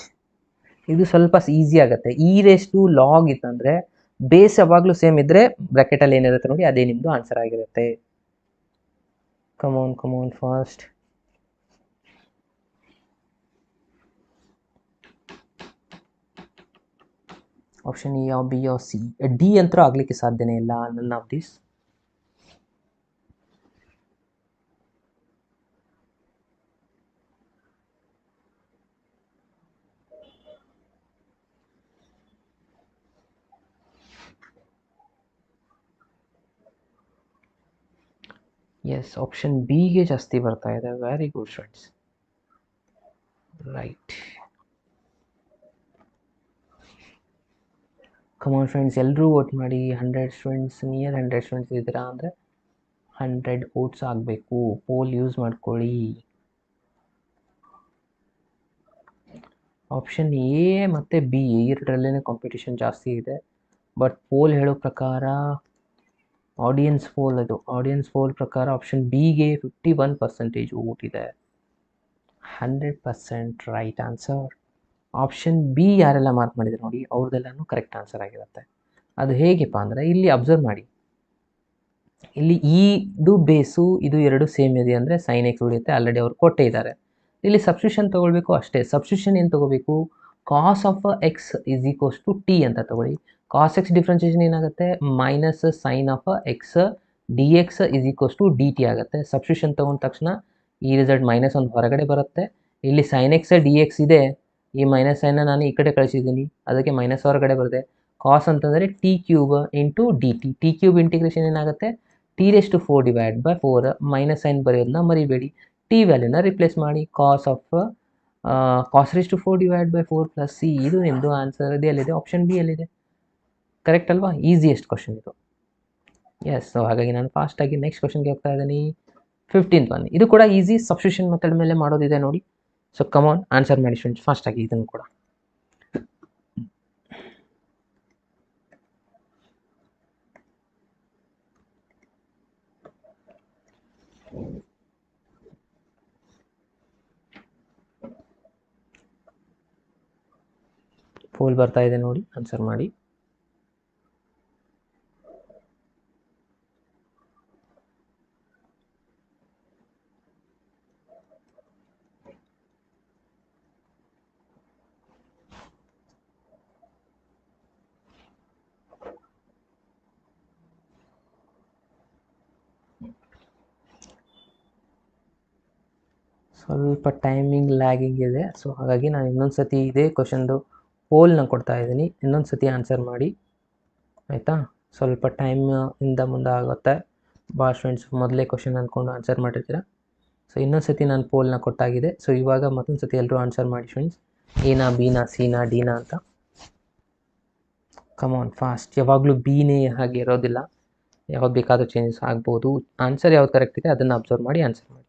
ಇದು ಸ್ವಲ್ಪ ಈಸಿ ಆಗುತ್ತೆ. e⁻ ಇತ್ತಂದರೆ ಬೇಸ್ ಯಾವಾಗಲೂ ಸೇಮ್ ಇದ್ದರೆ ಬ್ರ್ಯಾಕೆಟಲ್ಲಿ ಏನಿರುತ್ತೆ ನೋಡಿ ಅದೇ ನಿಮ್ಮದು ಆನ್ಸರ್ ಆಗಿರುತ್ತೆ. Come on fast. Option A or B or C. D ಅಂತೂ ಆಗಲಿಕ್ಕೆ ಸಾಧ್ಯನೇ ಇಲ್ಲ, none of this. S, option ಬಿಗೆ ಜಾಸ್ತಿ ಬರ್ತಾ ಇದೆ. Very good friends, right. Come on friends, ಎಲ್ಲರೂ ವೋಟ್ ಮಾಡಿ. 100 ಸ್ಟೂಡೆಂಟ್ಸ್, ನಿಯರ್ 100 ಸ್ಟೂಡೆಂಟ್ಸ್ ಇದ್ದೀರಾ ಅಂದರೆ 100 ವೋಟ್ಸ್ ಆಗಬೇಕು. ಪೋಲ್ ಯೂಸ್ ಮಾಡ್ಕೊಳ್ಳಿ. ಆಪ್ಷನ್ ಎ ಮತ್ತು ಬಿ ಎರಡರಲ್ಲೇ ಕಾಂಪಿಟೇಷನ್ ಜಾಸ್ತಿ ಇದೆ. ಬಟ್ ಪೋಲ್ ಹೇಳೋ ಪ್ರಕಾರ ಆಡಿಯನ್ಸ್ ಪೋಲ್ ಪ್ರಕಾರ ಆಪ್ಷನ್ ಬಿಗೆ 51% ವೋಟ್ ಇದೆ. 100% ರೈಟ್ ಆನ್ಸರ್. ಆಪ್ಷನ್ ಬಿ ಯಾರೆಲ್ಲ ಮಾರ್ಕ್ ಮಾಡಿದ್ರು ನೋಡಿ ಅವ್ರದ್ದೆಲ್ಲನೂ ಕರೆಕ್ಟ್ ಆನ್ಸರ್ ಆಗಿರುತ್ತೆ. ಅದು ಹೇಗೆಪ್ಪ ಅಂದರೆ ಇಲ್ಲಿ ಅಬ್ಸರ್ವ್ ಮಾಡಿ, ಇಲ್ಲಿ ಇದು ಬೇಸು ಇದು ಎರಡು ಸೇಮ್ ಇದೆ ಅಂದರೆ sin x ಉಳಿಯುತ್ತೆ. ಆಲ್ರೆಡಿ ಅವ್ರು ಕೊಟ್ಟೇ ಇದ್ದಾರೆ. ಇಲ್ಲಿ ಸಬ್ಸ್ಟಿಟ್ಯೂಷನ್ ತೊಗೊಳ್ಬೇಕು ಅಷ್ಟೇ. ಸಬ್ಸ್ಟಿಟ್ಯೂಷನ್ ಏನು ತೊಗೋಬೇಕು? Cos of x is equals to t ಅಂತ ತೊಗೊಳ್ಳಿ. ಕಾಸ್ ಎಕ್ಸ್ ಡಿಫ್ರೆನ್ಸಿಯೇಷನ್ ಏನಾಗುತ್ತೆ? Minus sine of x d x is equals to d t ಆಗುತ್ತೆ. ಸಬ್ಸ್ಟಿಟ್ಯೂಷನ್ ತೊಗೊಂಡ ತಕ್ಷಣ ಈ ರಿಸಲ್ಟ್ ಮೈನಸ್ ಒಂದು ಹೊರಗಡೆ ಬರುತ್ತೆ. ಇಲ್ಲಿ sin x ಡಿ ಎಕ್ಸ್ ಇದೆ, ಈ ಮೈನಸ್ ಸೈನ್ನ ನಾನು ಈ ಕಡೆ ಕಳಿಸಿದ್ದೀನಿ, ಅದಕ್ಕೆ ಮೈನಸ್ ಹೊರಗಡೆ ಬರುತ್ತೆ. ಕಾಸ್ ಅಂತಂದರೆ T cube into D T. T cube integration ಏನಾಗುತ್ತೆ? t⁴/4 ಮೈನಸ್ ಸೈನ್ ಬರೆಯೋದನ್ನ ಮರಿಬೇಡಿ. ಟಿ ವ್ಯಾಲ್ಯೂನ ರಿಪ್ಲೇಸ್ ಮಾಡಿ. cos ⁴/4 ಪ್ಲಸ್ ಸಿ, ಇದು ನಿಮ್ಮದು ಆನ್ಸರ್. ಇದು ಎಲ್ಲಿದೆ? ಆಪ್ಷನ್ ಬಿ ಎಲ್ಲಿದೆ? ಕರೆಕ್ಟ್ ಅಲ್ವಾ? ಈಸಿಯೆಸ್ಟ್ ಕ್ವಶನ್ ಇದು. ಎಸ್, ಸೊ ಹಾಗಾಗಿ ನಾನು ಫಾಸ್ಟಾಗಿ ನೆಕ್ಸ್ಟ್ ಕ್ವಶನ್ಗೆ ಹೋಗ್ತಾ ಇದ್ದೀನಿ. 15th one. ಇದು ಕೂಡ ಈಸಿ, ಸಬ್ಸ್ಟಿಟ್ಯೂಷನ್ ಮೆಥಡ್ ಮೇಲೆ ಮಾಡೋದಿದೆ ನೋಡಿ. ಸೊ ಕಮಾನ್ ಆನ್ಸರ್ ಮಾಡಿ ಫ್ರೆಂಡ್ಸ್ ಫಾಸ್ಟಾಗಿ ಇದನ್ನು ಕೂಡ. ಪೋಲ್ ಬರ್ತಾ ಇದೆ ನೋಡಿ, ಆನ್ಸರ್ ಮಾಡಿ. ಸ್ವಲ್ಪ ಟೈಮಿಂಗ್ ಲ್ಯಾಗಿಂಗ್ ಇದೆ. ಸೊ ಹಾಗಾಗಿ ನಾನು ಇನ್ನೊಂದು ಸತಿ ಇದೇ ಕ್ವಶನ್ದು ಪೋಲ್ನ ಕೊಡ್ತಾ ಇದ್ದೀನಿ. ಇನ್ನೊಂದು ಸತಿ ಆನ್ಸರ್ ಮಾಡಿ ಆಯಿತಾ? ಸ್ವಲ್ಪ ಟೈಮ್ ಇಂದ ಮುಂದೆ ಆಗುತ್ತೆ. ಭಾಳ ಸ್ಟೂಡೆಂಟ್ಸ್ ಮೊದಲೇ ಕ್ವಶನ್ ಅಂದ್ಕೊಂಡು ಆನ್ಸರ್ ಮಾಡಿರ್ತೀರ. ಸೊ ಇನ್ನೊಂದು ಸತಿ ನಾನು ಪೋಲ್ನ ಕೊಟ್ಟಾಗಿದೆ. ಸೊ ಇವಾಗ ಮತ್ತೊಂದು ಸತಿ ಎಲ್ಲರೂ ಆನ್ಸರ್ ಮಾಡಿ ಫ್ರೆಂಡ್ಸ್. ಎನಾ, ಬಿನಾ, ಸಿನಾ, ಡಿನಾ ಅಂತ. ಕಮಾನ್ ಫಾಸ್ಟ್. ಯಾವಾಗಲೂ ಬಿನೇ ಹಾಗೆ ಇರೋದಿಲ್ಲ, ಯಾವಾಗ ಬೇಕಾದರೂ ಚೇಂಜಸ್ ಆಗ್ಬೋದು. ಆನ್ಸರ್ ಯಾವ್ದು ಕರೆಕ್ಟ್ ಇದೆ ಅದನ್ನು ಅಬ್ಸರ್ವ್ ಮಾಡಿ ಆನ್ಸರ್ ಮಾಡಿ.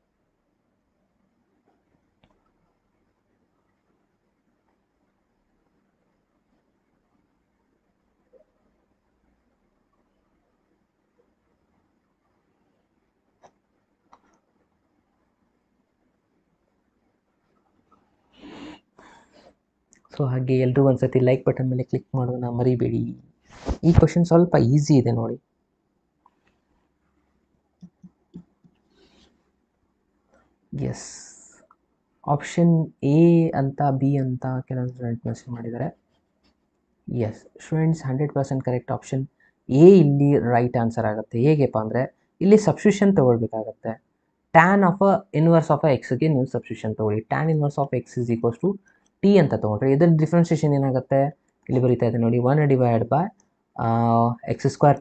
ಸೊ ಹಾಗೆ ಎಲ್ಲರೂ ಒಂದು ಸತಿ ಲೈಕ್ ಬಟನ್ ಮೇಲೆ ಕ್ಲಿಕ್ ಮಾಡೋದನ್ನ ಮರಿಬೇಡಿ. ಈ ಕ್ವಶನ್ ಸ್ವಲ್ಪ ಈಸಿ ಇದೆ ನೋಡಿ. ಎಸ್, ಆಪ್ಷನ್ ಎ ಅಂತ ಬಿ ಅಂತ ಕೆಲವೊಂದು ಸ್ಟೂಡೆಂಟ್ ಮೆನ್ಷನ್ ಮಾಡಿದ್ದಾರೆ. Yes students, 100% correct. Option A ಇಲ್ಲಿ ರೈಟ್ ಆನ್ಸರ್ ಆಗುತ್ತೆ. ಹೇಗೆಪ್ಪ ಅಂದರೆ ಇಲ್ಲಿ ಸಬ್ಸ್ಟಿಟ್ಯೂಷನ್ ತೊಗೊಳ್ಬೇಕಾಗತ್ತೆ. ಟ್ಯಾನ್ ಆಫ್ ಇನ್ವರ್ಸ್ ಆಫ್ ಎಕ್ಸ್ಗೆ ನೀವು ಸಬ್ಸ್ಟಿಟ್ಯೂಷನ್ ತೊಗೊಳ್ಳಿ. Tan inverse of x is equals to t ಅಂತ ತೊಗೊಂಡ್ರೆ ಇದರ ಡಿಫ್ರೆನ್ಸಿಯೇಷನ್ ಏನಾಗುತ್ತೆ? ಇಲ್ಲಿ ಬರೀತಾ ಇದೆ ನೋಡಿ, 1/(x²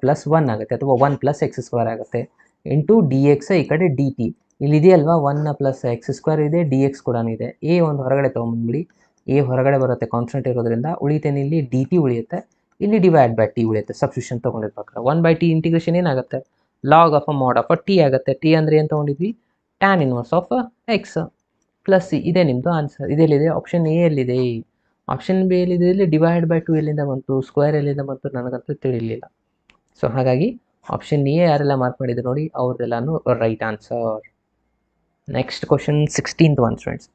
+ 1 ಆಗುತ್ತೆ, ಅಥವಾ 1 + x² ಆಗುತ್ತೆ ಇಂಟು ಡಿ ಎಕ್ಸ್. ಈ ಕಡೆ ಡಿ ಟಿ ಇಲ್ಲಿದೆಯಲ್ವಾ, 1 + x² ಇದೆ, ಡಿ ಎಕ್ಸ್ ಕೂಡ ಇದೆ. ಎ ಒಂದು ಹೊರಗಡೆ ತೊಗೊಂಬಂದ್ಬಿಡಿ, ಎ ಹೊರಗಡೆ ಬರುತ್ತೆ ಕಾನ್ಸ್ಟೆಂಟ್ ಇರೋದ್ರಿಂದ. ಉಳಿತೇನೆ ಇಲ್ಲಿ ಡಿ ಟಿ ಉಳಿಯುತ್ತೆ, ಇಲ್ಲಿ /t ಉಳಿಯುತ್ತೆ ಸಬ್ಸ್ಟಿಟ್ಯೂಷನ್ ತೊಗೊಂಡಿದ್ದ ಪ್ರಕಾರ. 1/t ಇಂಟಿಗ್ರೇಷನ್ ಏನಾಗುತ್ತೆ? Log of mod of t ಆಗುತ್ತೆ. ಟಿ ಅಂದರೆ ಏನು ತೊಗೊಂಡಿದ್ವಿ? Tan inverse of x plus C. ಇದೇ ನಿಮ್ಮದು ಆನ್ಸರ್. ಇದೆಲ್ಲಿದೆ? ಆಪ್ಷನ್ ಎ ಎಲ್ಲಿದೆ? ಆಪ್ಷನ್ ಬಿ ಎಲ್ಲಿದೆ? ಇಲ್ಲಿ /2 ಎಲ್ಲಿಂದ ಬಂತು? ಸ್ಕ್ವೇರ್ ಎಲ್ಲಿಂದ ಬಂತು? ನನಗಂತೂ ತಿಳಿಲಿಲ್ಲ. ಸೊ ಹಾಗಾಗಿ ಆಪ್ಷನ್ ಎ ಯಾರೆಲ್ಲ ಮಾರ್ಕ್ ಮಾಡಿದ್ರು ನೋಡಿ ಅವ್ರದ್ದೆಲ್ಲನೂ right answer. Next question 16th one students.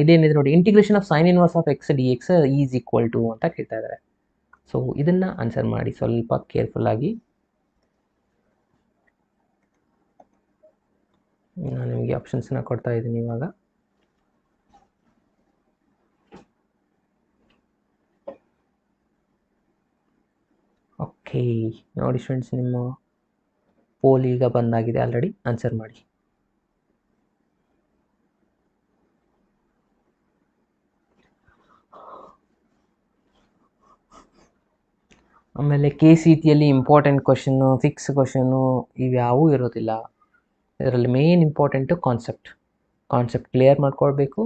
ಇದೇನಿದೆ ನೋಡಿ, integration of sine inverse of x d x is equal to ಅಂತ ಕೇಳ್ತಾ ಇದ್ದಾರೆ. ಸೊ ಇದನ್ನು ಆನ್ಸರ್ ಮಾಡಿ ಸ್ವಲ್ಪ ಕೇರ್ಫುಲ್ಲಾಗಿ. ನಾನು ನಿಮಗೆ ಆಪ್ಷನ್ಸ್ನ ಕೊಡ್ತಾ ಇದ್ದೀನಿ ಇವಾಗ. ಓಕೆ, ನೋಡಿ ಫ್ರೆಂಡ್ಸ್, ನಿಮ್ಮ ಪೋಲ್ ಈಗ ಬಂದಾಗಿದೆ ಆಲ್ರೆಡಿ. ಆನ್ಸರ್ ಮಾಡಿ. ಆಮೇಲೆ ಕೆ ಸಿ ಟಿಯಲ್ಲಿ ಇಂಪಾರ್ಟೆಂಟ್ ಕ್ವಶನ್ನು, ಫಿಕ್ಸ್ ಕ್ವಶನ್ನು ಇವ್ಯಾವೂ ಇರೋದಿಲ್ಲ. ಇದರಲ್ಲಿ ಮೇನ್ ಇಂಪಾರ್ಟೆಂಟು ಕಾನ್ಸೆಪ್ಟ್ ಕ್ಲಿಯರ್ ಮಾಡ್ಕೊಳ್ಬೇಕು,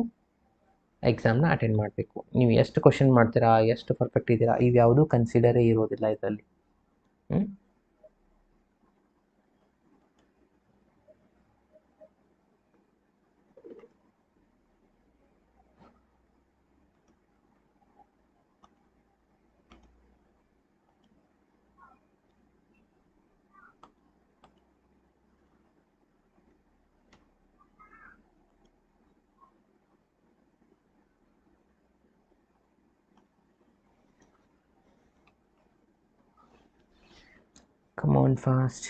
ಎಕ್ಸಾಮ್ನ ಅಟೆಂಡ್ ಮಾಡಬೇಕು. ನೀವು ಎಷ್ಟು ಕ್ವಶನ್ ಮಾಡ್ತೀರಾ, ಎಷ್ಟು ಪರ್ಫೆಕ್ಟ್ ಇದ್ದೀರಾ, ಇವ್ಯಾವುದೂ ಕನ್ಸಿಡರೇ ಇರೋದಿಲ್ಲ ಇದರಲ್ಲಿ. Come on fast.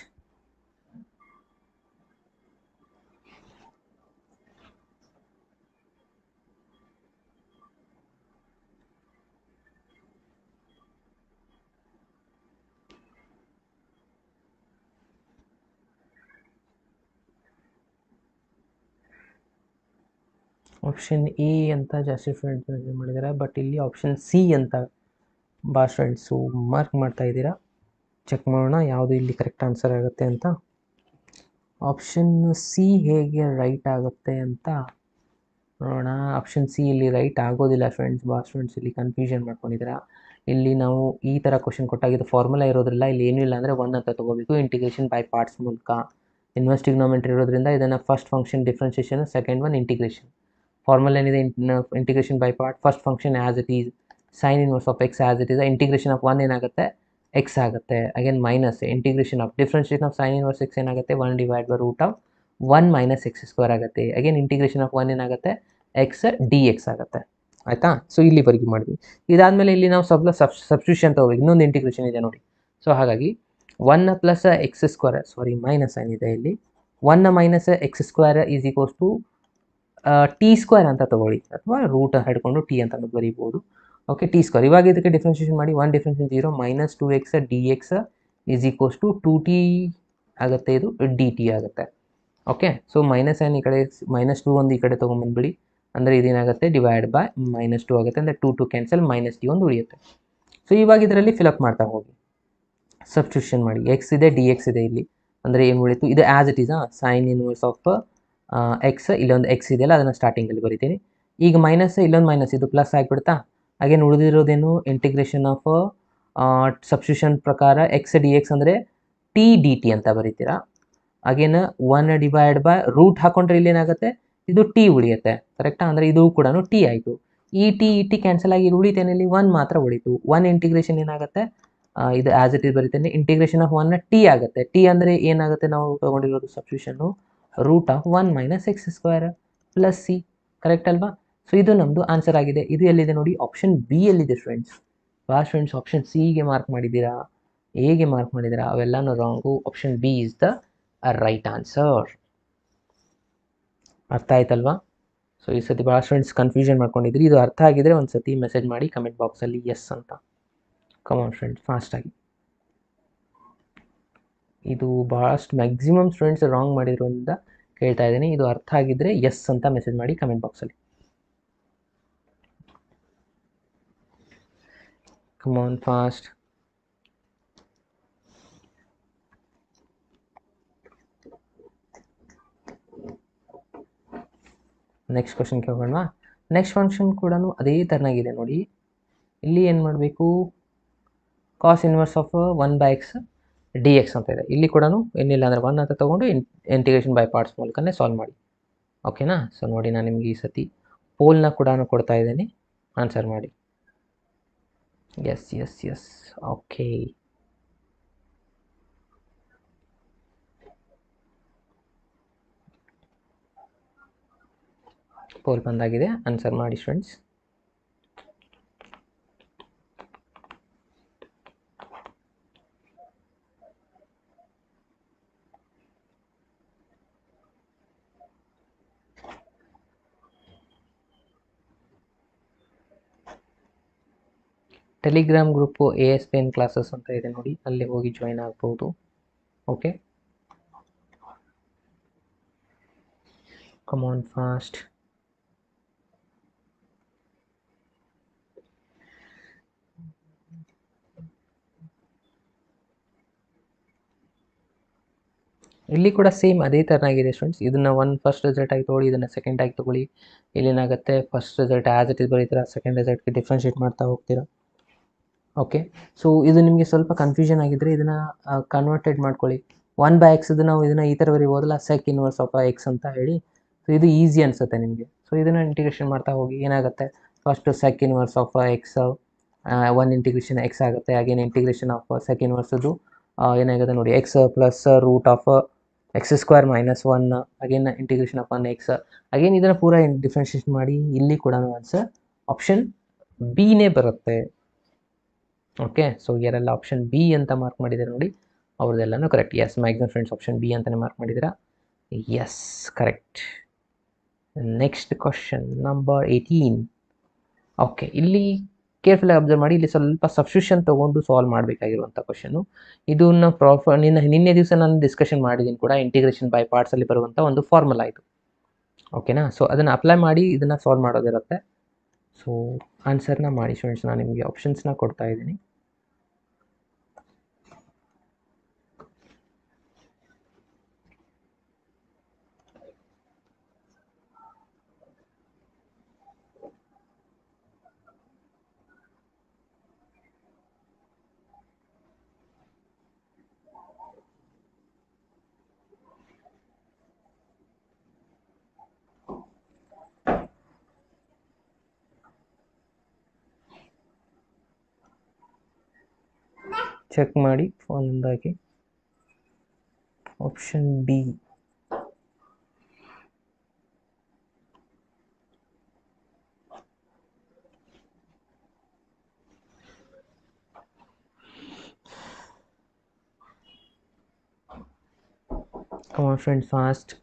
Option A ಅಂತ ಜಾಸ್ತಿ ಫ್ರೆಂಡ್ಸ್ ಮಾಡಿದ್ದಾರೆ, ಬಟ್ ಇಲ್ಲಿ ಆಪ್ಷನ್ ಸಿ ಅಂತ ಭಾಳ ಫ್ರೆಂಡ್ಸು ಮಾರ್ಕ್ ಮಾಡ್ತಾ ಇದ್ದೀರಾ. ಚೆಕ್ ಮಾಡೋಣ ಯಾವುದು ಇಲ್ಲಿ ಕರೆಕ್ಟ್ ಆನ್ಸರ್ ಆಗುತ್ತೆ ಅಂತ. ಆಪ್ಷನ್ ಸಿ ಹೇಗೆ ರೈಟ್ ಆಗುತ್ತೆ ಅಂತ ನೋಡೋಣ. ಆಪ್ಷನ್ ಸಿ ಇಲ್ಲಿ ರೈಟ್ ಆಗೋದಿಲ್ಲ ಫ್ರೆಂಡ್ಸ್. ಭಾಳ ಫ್ರೆಂಡ್ಸ್ ಇಲ್ಲಿ ಕನ್ಫ್ಯೂಷನ್ ಮಾಡ್ಕೊಂಡಿದ್ದೀರಾ. ಇಲ್ಲಿ ನಾವು ಈ ಥರ ಕ್ವಶನ್ ಕೊಟ್ಟಾಗಿದ್ದು ಫಾರ್ಮುಲಾ ಇರೋದ್ರಲ್ಲ, ಇಲ್ಲಿ ಏನೂ ಇಲ್ಲ ಅಂದರೆ 1 ಅಂತ ತೊಗೋಬೇಕು. ಇಂಟಿಗ್ರೇಷನ್ ಬೈ ಪಾರ್ಟ್ಸ್ ಮೂಲಕ ಇನ್ವರ್ಸ್ ಟ್ರಿಗ್ನೋಮೆಟ್ರಿ ಇರೋದ್ರಿಂದ ಇದನ್ನು first function differentiation, second one integration. Formula ಏನಿದೆ, integration by part, first function as it is, sine inverse of x as it is, integration of 1 ಏನಾಗುತ್ತೆ, ಎಕ್ಸ್ ಆಗುತ್ತೆ. Again minus integration of differentiation of sine inverse x ಏನಾಗುತ್ತೆ, 1 divide by root of 1 minus x square ಆಗುತ್ತೆ. ಅಗೇನ್ ಇಂಟಿಗ್ರೇಷನ್ ಆಫ್ 1 ಏನಾಗುತ್ತೆ, ಎಕ್ಸ್ ಡಿ ಎಕ್ಸ್ ಆಗುತ್ತೆ. ಆಯಿತಾ? ಸೊ ಇಲ್ಲಿವರೆಗೂ ಮಾಡಿದ್ವಿ. ಇದಾದಮೇಲೆ ಇಲ್ಲಿ ನಾವು ಸಬ್ಸ್ಟಿಟ್ಯೂಷನ್ ತೊಗೋಬೇಕು. ಇನ್ನೊಂದು ಇಂಟಿಗ್ರೇಷನ್ ಇದೆ ನೋಡಿ. ಸೊ ಹಾಗಾಗಿ 1 plus x square, sorry minus ಏನಿದೆ ಇಲ್ಲಿ, 1 minus x square is equals to t square ಅಂತ ತೊಗೊಳ್ಳಿ, ಅಥವಾ ರೂಟ್ ಹಿಡ್ಕೊಂಡು ಟಿ ಅಂತ ಬರೀಬೋದು. Okay, T square. ಇವಾಗ ಇದಕ್ಕೆ ಡಿಫ್ರೆನ್ಷಿಯೇಷನ್ ಮಾಡಿ, 1 differentiation 0 minus 2x d x is equals to 2t ಆಗುತ್ತೆ, ಇದು ಡಿ ಟಿ ಆಗುತ್ತೆ. ಓಕೆ, ಸೊ ಮೈನಸ್ ಏನು ಈ ಕಡೆ, -2 ಒಂದು ಈ ಕಡೆ ತೊಗೊಂಬಂದ್ಬಿಡಿ, ಅಂದರೆ ಇದೇನಾಗುತ್ತೆ ಡಿವೈಡ್ ಬೈ -2 ಆಗುತ್ತೆ. ಅಂದರೆ 2 ಕ್ಯಾನ್ಸಲ್, ಮೈನಸ್ ಡಿ ಒಂದು ಉಳಿಯುತ್ತೆ. ಸೊ ಇವಾಗ ಇದರಲ್ಲಿ ಫಿಲಪ್ ಮಾಡ್ತಾ ಹೋಗಿ, ಸಬ್ಸ್ಟಿಟ್ಯೂಷನ್ ಮಾಡಿ. ಎಕ್ಸ್ ಇದೆ, ಡಿ ಎಕ್ಸ್ ಇದೆ ಇಲ್ಲಿ, ಅಂದರೆ ಏನು ಉಳಿತು, ಇದು as it is sine inverse of X, ಇಲ್ಲೊಂದು ಎಕ್ಸ್ ಇದೆಯಲ್ಲ ಅದನ್ನು ಸ್ಟಾರ್ಟಿಂಗಲ್ಲಿ ಬರಿತೀನಿ. ಈಗ ಮೈನಸ್, ಇಲ್ಲೊಂದು ಮೈನಸ್, ಇದು ಪ್ಲಸ್ ಆಗಿಬಿಡ್ತಾ. ಹಾಗೇನು ಉಳಿದಿರೋದೇನು, ಇಂಟಿಗ್ರೇಷನ್ ಆಫ್ ಸಬ್ಸ್ಟಿಟ್ಯೂಷನ್ ಪ್ರಕಾರ ಎಕ್ಸ್ ಡಿ ಎಕ್ಸ್ ಅಂದರೆ ಟಿ ಡಿ ಟಿ ಅಂತ ಬರೀತೀರಾ. ಹಾಗೇನು 1 ಡಿವೈಡ್ ಬೈ ರೂಟ್ ಹಾಕೊಂಡ್ರೆ ಇಲ್ಲಿ ಏನಾಗುತ್ತೆ, ಇದು ಟಿ ಉಳಿಯುತ್ತೆ. ಕರೆಕ್ಟಾ? ಅಂದರೆ ಇದು ಕೂಡ ಟಿ ಆಯಿತು. ಈ ಟಿ ಕ್ಯಾನ್ಸಲ್ ಆಗಿ ಉಳಿತೇನೆ, 1 ಮಾತ್ರ ಉಳಿತು. 1 ಇಂಟಿಗ್ರೇಷನ್ ಏನಾಗುತ್ತೆ, ಇದು ಆ್ಯಸ್ ಇಟ್ ಈಸ್ ಬರೀತೇನೆ, ಇಂಟಿಗ್ರೇಷನ್ ಆಫ್ 1 ಟಿ ಆಗುತ್ತೆ. ಟಿ ಅಂದರೆ ಏನಾಗುತ್ತೆ, ನಾವು ತೊಗೊಂಡಿರೋದು substitution root of 1 minus x square plus C. Correct ಅಲ್ವಾ? ಸೊ ಇದು ನಮ್ಮದು ಆನ್ಸರ್ ಆಗಿದೆ. ಇದು ಎಲ್ಲಿದೆ ನೋಡಿ, ಆಪ್ಷನ್ ಬಿ ಎಲ್ಲಿದೆ ಫ್ರೆಂಡ್ಸ್. ಫ್ರೆಂಡ್ಸ್ ಆಪ್ಷನ್ ಸಿಗೆ ಮಾರ್ಕ್ ಮಾಡಿದ್ದೀರಾ, ಎಗೆ ಮಾರ್ಕ್ ಮಾಡಿದ್ದೀರಾ, ಅವೆಲ್ಲನೂ wrong. Option B is the right answer. ಅರ್ಥ ಆಯ್ತಲ್ವಾ? ಸೊ ಈ ಸತಿ ಭಾಳ ಫ್ರೆಂಡ್ಸ್ ಕನ್ಫ್ಯೂಷನ್ ಮಾಡ್ಕೊಂಡಿದ್ರಿ. ಇದು ಅರ್ಥ ಆಗಿದ್ರೆ ಒಂದು ಸತಿ ಮೆಸೇಜ್ ಮಾಡಿ ಕಮೆಂಟ್ ಬಾಕ್ಸಲ್ಲಿ ಎಸ್ ಅಂತ. ಕಮಾನ್ ಫ್ರೆಂಡ್ಸ್, ಫಾಸ್ಟಾಗಿ. ಇದು ಭಾಳಷ್ಟು ಮ್ಯಾಕ್ಸಿಮಮ್ ಸ್ಟೂಡೆಂಟ್ಸ್ ರಾಂಗ್ ಮಾಡಿರೋದ್ರಿಂದ ಕೇಳ್ತಾ ಇದ್ದೀನಿ. ಇದು ಅರ್ಥ ಆಗಿದ್ದರೆ ಎಸ್ ಅಂತ ಮೆಸೇಜ್ ಮಾಡಿ ಕಮೆಂಟ್ ಬಾಕ್ಸಲ್ಲಿ. Come on fast. ನೆಕ್ಸ್ಟ್ ಕ್ವಶನ್ಗೆ ಹೋಗೋಣ. ನೆಕ್ಸ್ಟ್ ಫಂಕ್ಷನ್ ಕೂಡ ಅದೇ ಥರನಾಗಿದೆ ನೋಡಿ. ಇಲ್ಲಿ ಏನು ಮಾಡಬೇಕು, cos inverse of 1 by x d x ಅಂತ ಇದೆ. ಇಲ್ಲಿ ಕೂಡ ಏನಿಲ್ಲ ಅಂದರೆ 1 ಅಂತ ತೊಗೊಂಡು ಇಂಟಿಗ್ರೇಷನ್ ಬೈ ಪಾರ್ಟ್ಸ್ ಮೂಲಕನೇ ಸಾಲ್ವ್ ಮಾಡಿ. ಓಕೆನಾ? ಸೊ ನೋಡಿ, ನಾನು ನಿಮಗೆ ಈ ಸತಿ ಪೋಲ್ನ ಕೂಡ ಕೊಡ್ತಾ ಇದ್ದೀನಿ, ಆನ್ಸರ್ ಮಾಡಿ. Yes yes yes, okay. Poll ಬಂದಾಗಿದೆ, ಆನ್ಸರ್ ಮಾಡಿ students. Telegram group ASPN classes ಅಂತ ಇದೆ ನೋಡಿ, ಅಲ್ಲಿ ಹೋಗಿ ಜಾಯಿನ್ ಆಗ್ಬೋದು. Okay, come on fast. ಇಲ್ಲಿ ಕೂಡ ಸೇಮ್ ಅದೇ ಥರನಾಗಿದೆ ಸ್ಟೂಡೆಂಟ್ಸ್. ಇದನ್ನು ಫಸ್ಟ್ ರಿಸಲ್ಟ್ ಆಗಿ ತೊಗೊಳ್ಳಿ, ಇದನ್ನು ಸೆಕೆಂಡ್ ಆಗಿ ತೊಗೊಳ್ಳಿ. ಇಲ್ಲೇನಾಗುತ್ತೆ, first result as it is ಬರೀತೀರಾ, ಸೆಕೆಂಡ್ ರಿಸಲ್ಟ್ಗೆ ಡಿಫ್ರೆನ್ಷಿಯೇಟ್ ಮಾಡ್ತಾ ಹೋಗ್ತೀರಾ. ಓಕೆ, ಸೊ ಇದು ನಿಮಗೆ ಸ್ವಲ್ಪ ಕನ್ಫ್ಯೂಷನ್ ಆಗಿದ್ದರೆ ಇದನ್ನು ಕನ್ವರ್ಟೆಡ್ ಮಾಡ್ಕೊಳ್ಳಿ. 1/x ನಾವು ಇದನ್ನು ಈ ಥರ ಬರೀಬೋದಲ್ಲ, sec inverse of x ಅಂತ ಹೇಳಿ. ಸೊ ಇದು ಈಸಿ ಅನಿಸುತ್ತೆ ನಿಮಗೆ. ಸೊ ಇದನ್ನು ಇಂಟಿಗ್ರೇಷನ್ ಮಾಡ್ತಾ ಹೋಗಿ. ಏನಾಗುತ್ತೆ, first sec inverse of x 1 integration x ಆಗುತ್ತೆ. Again integration of sec inverse ಏನಾಗುತ್ತೆ ನೋಡಿ, x plus root of x² - 1 again integration of 1x. Again ಇದನ್ನು ಪೂರ ಡಿಫ್ರೆನ್ಷಿಯೇಷನ್ ಮಾಡಿ. ಇಲ್ಲಿ ಕೂಡ ಆನ್ಸರ್ ಆಪ್ಷನ್ ಬಿನೇ ಬರುತ್ತೆ. ಓಕೆ, ಸೊ ಯಾರೆಲ್ಲ ಆಪ್ಷನ್ ಬಿ ಅಂತ ಮಾರ್ಕ್ ಮಾಡಿದ್ದಾರೆ ನೋಡಿ, ಅವ್ರದ್ದೆಲ್ಲನೂ correct. Yes, maximum friends option B ಅಂತಲೇ ಮಾರ್ಕ್ ಮಾಡಿದ್ದೀರಾ. Yes, correct. Next question number 18. Okay, ಇಲ್ಲಿ ಕೇರ್ಫುಲ್ಲಾಗಿ ಅಬ್ಸರ್ವ್ ಮಾಡಿ. ಇಲ್ಲಿ ಸ್ವಲ್ಪ ಸಬ್ಸ್ಟಿಟ್ಯೂಷನ್ ತೊಗೊಂಡು ಸಾಲ್ವ್ ಮಾಡಬೇಕಾಗಿರುವಂಥ ಕ್ವಶನು. ಇದನ್ನು ನಿನ್ನೆ ದಿವಸ ನಾನು ಡಿಸ್ಕಷನ್ ಮಾಡಿದ್ದೀನಿ ಕೂಡ, ಇಂಟಿಗ್ರೇಷನ್ ಬೈ ಪಾರ್ಟ್ಸಲ್ಲಿ ಬರುವಂಥ ಒಂದು ಫಾರ್ಮುಲಾ ಇದು. ಓಕೆನಾ, ಸೊ ಅದನ್ನು ಅಪ್ಲೈ ಮಾಡಿ ಇದನ್ನು ಸಾಲ್ವ್ ಮಾಡೋದಿರುತ್ತೆ. ಸೊ ಆನ್ಸರ್ನ ಮಾಡಿ ಸ್ಟೂಡೆಂಟ್ಸ್. ನಾನು ನಿಮಗೆ ಆಪ್ಷನ್ಸ್ನ ಕೊಡ್ತಾ ಇದ್ದೀನಿ. ಚೆಕ್ ಮಾಡಿ ಒಂದೊಂದಾಗಿ. ಆಪ್ಷನ್ ಬಿ, ಕಮಾನ್ ಫ್ರೆಂಡ್ಸ್ ಫಾಸ್ಟ್.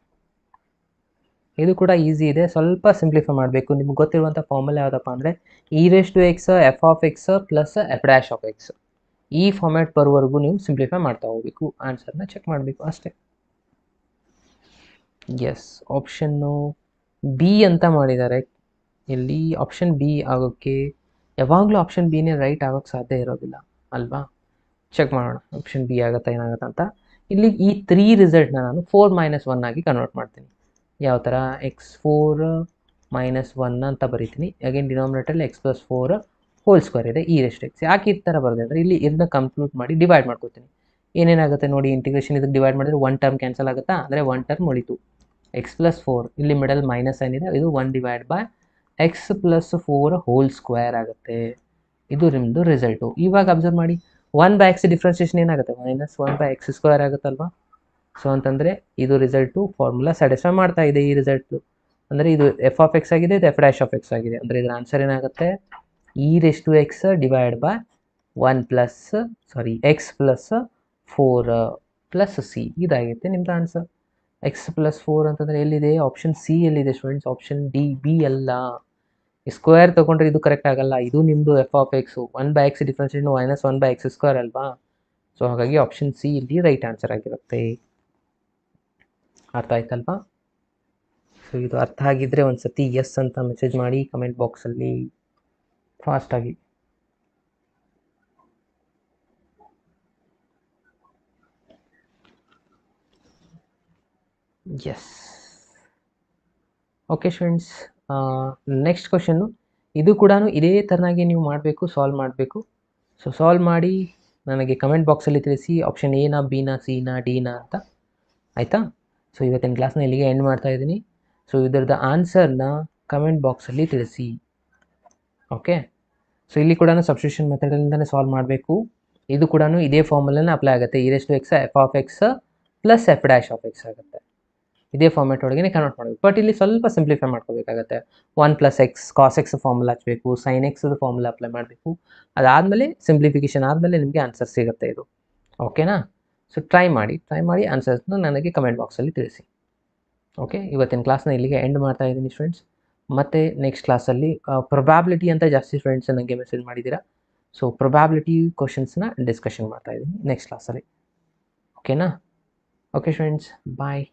ಇದು ಕೂಡ ಈಸಿ ಇದೆ, ಸ್ವಲ್ಪ ಸಿಂಪ್ಲಿಫೈ ಮಾಡಬೇಕು. ನಿಮ್ಗೆ ಗೊತ್ತಿರುವಂಥ ಫಾರ್ಮುಲಾ ಯಾವುದಪ್ಪ ಅಂದರೆ e⁻x f(x) ಪ್ಲಸ್ f'(x). ಈ ಫಾರ್ಮ್ಯಾಟ್ ಬರುವವರೆಗೂ ನೀವು ಸಿಂಪ್ಲಿಫೈ ಮಾಡ್ತಾ ಹೋಗಬೇಕು. ಆನ್ಸರ್ನ ಚೆಕ್ ಮಾಡಬೇಕು ಅಷ್ಟೇ. ಎಸ್, ಆಪ್ಷನ್ನು ಬಿ ಅಂತ ಮಾಡಿದ್ದಾರೆ ಇಲ್ಲಿ. ಆಪ್ಷನ್ ಬಿ ಆಗೋಕ್ಕೆ ಯಾವಾಗಲೂ ಆಪ್ಷನ್ ಬಿನೇ ರೈಟ್ ಆಗೋಕ್ಕೆ ಸಾಧ್ಯ ಇರೋದಿಲ್ಲ ಅಲ್ವಾ. ಚೆಕ್ ಮಾಡೋಣ ಆಪ್ಷನ್ ಬಿ ಆಗುತ್ತಾ ಏನಾಗುತ್ತೆ ಅಂತ. ಇಲ್ಲಿ ಈ 3 ರಿಸಲ್ಟ್ನ ನಾನು 4 - 1 ಆಗಿ ಕನ್ವರ್ಟ್ ಮಾಡ್ತೀನಿ. ಯಾವ ಥರ, x4 - 1 ಅಂತ ಬರೀತೀನಿ. ಅಗೇನ್ ಡಿನಾಮಿನೇಟರಲ್ಲಿ x+4 ಹೋಲ್ ಸ್ಕ್ವೇರ್ ಇದೆ e⁻x. ಯಾಕೆ ಈ ಥರ ಬರುತ್ತೆ ಅಂದರೆ ಇಲ್ಲಿ ಇದನ್ನ ಕಂಪ್ಲೀಟ್ ಮಾಡಿ ಡಿವೈಡ್ ಮಾಡ್ಕೋತೀನಿ. ಏನೇನಾಗುತ್ತೆ ನೋಡಿ, ಇಂಟಿಗ್ರೇಷನ್ ಇದಕ್ಕೆ ಡಿವೈಡ್ ಮಾಡಿದ್ರೆ 1 ಟರ್ಮ್ ಕ್ಯಾನ್ಸಲ್ ಆಗುತ್ತಾ, ಅಂದರೆ 1 ಟರ್ಮ್ ಉಳಿತು. x+4 ಇಲ್ಲಿ ಮಿಡಲ್ ಮೈನಸ್ ಸೈನ್ ಇದೆ, ಇದು 1/(x+4) ಹೋಲ್ ಸ್ಕ್ವೇರ್ ಆಗುತ್ತೆ. ಇದು ನಿಮ್ಮದು ರಿಸಲ್ಟು. ಇವಾಗ ಅಬ್ಸರ್ವ್ ಮಾಡಿ, 1/x ಡಿಫ್ರೆನ್ಸಿಯೇಷನ್ ಏನಾಗುತ್ತೆ, -1/x² ಆಗುತ್ತಲ್ವಾ. ಸೊ ಅಂತಂದರೆ ಇದು ರಿಸಲ್ಟು ಫಾರ್ಮುಲಾ ಸ್ಯಾಟಿಸ್ಫೈ ಮಾಡ್ತಾ ಇದೆ. ಈ ರಿಸಲ್ಟು ಅಂದರೆ ಇದು f(x) ಆಗಿದೆ, ಇದು f'(x) ಆಗಿದೆ. ಅಂದರೆ ಇದರ ಆನ್ಸರ್ ಏನಾಗುತ್ತೆ, e⁻x x+4 + c ಇದಾಗುತ್ತೆ ನಿಮ್ಮದು ಆನ್ಸರ್. x+4 ಅಂತಂದರೆ ಎಲ್ಲಿದೆ, ಆಪ್ಷನ್ ಸಿ ಎಲ್ಲಿದೆ ಸ್ಟೂಡೆಂಟ್ಸ್, ಆಪ್ಷನ್ ಡಿ, ಬಿ ಅಲ್ಲ. ಸ್ಕ್ವೇರ್ ತೊಗೊಂಡ್ರೆ ಇದು ಕರೆಕ್ಟ್ ಆಗಲ್ಲ. ಇದು ನಿಮ್ಮದು f(x), 1/x ಡಿಫ್ರೆನ್ಷಿಯೇಷನ್ -1/x² ಅಲ್ವಾ. ಸೊ ಹಾಗಾಗಿ ಆಪ್ಷನ್ ಸಿ ಇಲ್ಲಿ ರೈಟ್ ಆನ್ಸರ್ ಆಗಿರುತ್ತೆ. ಅರ್ಥ ಆಯ್ತಲ್ವಾ. ಸೊ ಇದು ಅರ್ಥ ಆಗಿದ್ದರೆ ಒಂದು ಸತಿ ಎಸ್ ಅಂತ ಮೆಸೇಜ್ ಮಾಡಿ ಕಮೆಂಟ್ ಬಾಕ್ಸಲ್ಲಿ ಫಾಸ್ಟಾಗಿ. Yes, okay students. Next question ಇದು ಕೂಡ ಇದೇ ಥರನಾಗಿ ನೀವು ಮಾಡಬೇಕು, ಸಾಲ್ವ್ ಮಾಡಬೇಕು. ಸೊ ಸಾಲ್ವ್ ಮಾಡಿ ನನಗೆ ಕಮೆಂಟ್ ಬಾಕ್ಸಲ್ಲಿ ತಿಳಿಸಿ, ಆಪ್ಷನ್ ಎನಾ, ಬಿನಾ, ಸಿನಾ, ಡಿನಾ ಅಂತ. ಆಯಿತಾ. ಸೊ ಇವತ್ತಿನ ಕ್ಲಾಸ್ನ ಇಲ್ಲಿಗೆ ಎಂಡ್ ಮಾಡ್ತಾ ಇದ್ದೀನಿ. ಸೊ ಇದರದ ಆನ್ಸರ್ನ ಕಮೆಂಟ್ ಬಾಕ್ಸಲ್ಲಿ ತಿಳಿಸಿ. ಓಕೆ, ಸೊ ಇಲ್ಲಿ ಕೂಡ ಸಬ್ಸ್ಟಿಟ್ಯೂಷನ್ ಮೆಥಡಲ್ಲಿಂದಲೇ ಸಾಲ್ವ್ ಮಾಡಬೇಕು. ಇದು ಕೂಡ ಇದೇ ಫಾರ್ಮುಲಾನೇ ಅಪ್ಲೈ ಆಗುತ್ತೆ. e⁻x f(x) ಪ್ಲಸ್ f'(x) ಆಗುತ್ತೆ. ಇದೇ ಫಾರ್ಮೆಟ್ ಒಳಗೆ ಕನ್ವರ್ಟ್ ಮಾಡಬೇಕು. ಬಟ್ ಇಲ್ಲಿ ಸ್ವಲ್ಪ ಸಿಂಪ್ಲಿಫೈ ಮಾಡ್ಕೋಬೇಕಾಗತ್ತೆ. 1+x ಕಾಸ್ ಎಕ್ಸ್ ಫಾರ್ಮುಲಾ ಹಚ್ಚಬೇಕು, ಸೈನ್ ಎಕ್ಸ್ದು ಫಾರ್ಮುಲಾ ಅಪ್ಲೈ ಮಾಡಬೇಕು. ಅದಾದಮೇಲೆ ಸಿಂಪ್ಲಿಫಿಕೇಶನ್ ಆದಮೇಲೆ ನಿಮಗೆ ಆನ್ಸರ್ ಸಿಗುತ್ತೆ ಇದು. ಓಕೆನಾ? ಸೊ ಟ್ರೈ ಮಾಡಿ ಆನ್ಸರ್ಸ್ನ ನನಗೆ ಕಮೆಂಟ್ ಬಾಕ್ಸಲ್ಲಿ ತಿಳಿಸಿ. ಓಕೆ, ಇವತ್ತಿನ ಕ್ಲಾಸ್ನ ಇಲ್ಲಿಗೆ ಎಂಡ್ ಮಾಡ್ತಾ ಇದ್ದೀನಿ ಸ್ಟೂಡೆಂಟ್ಸ್. ಮತ್ತು ನೆಕ್ಸ್ಟ್ ಕ್ಲಾಸಲ್ಲಿ ಪ್ರೊಬ್ಯಾಬಿಲಿಟಿ ಅಂತ ಜಾಸ್ತಿ ಸ್ಟೂಡೆಂಟ್ಸ್ ನನಗೆ ಮೆಸೇಜ್ ಮಾಡಿದ್ದೀರಾ. ಸೊ ಪ್ರೊಬ್ಯಾಬಿಲಿಟಿ ಕ್ವಶನ್ಸ್ನ ಡಿಸ್ಕಷನ್ ಮಾಡ್ತಾ ಇದ್ದೀನಿ ನೆಕ್ಸ್ಟ್ ಕ್ಲಾಸಲ್ಲಿ. ಓಕೆನಾ? ಓಕೆ ಸ್ಟೂಡೆಂಟ್ಸ್, ಬಾಯ್.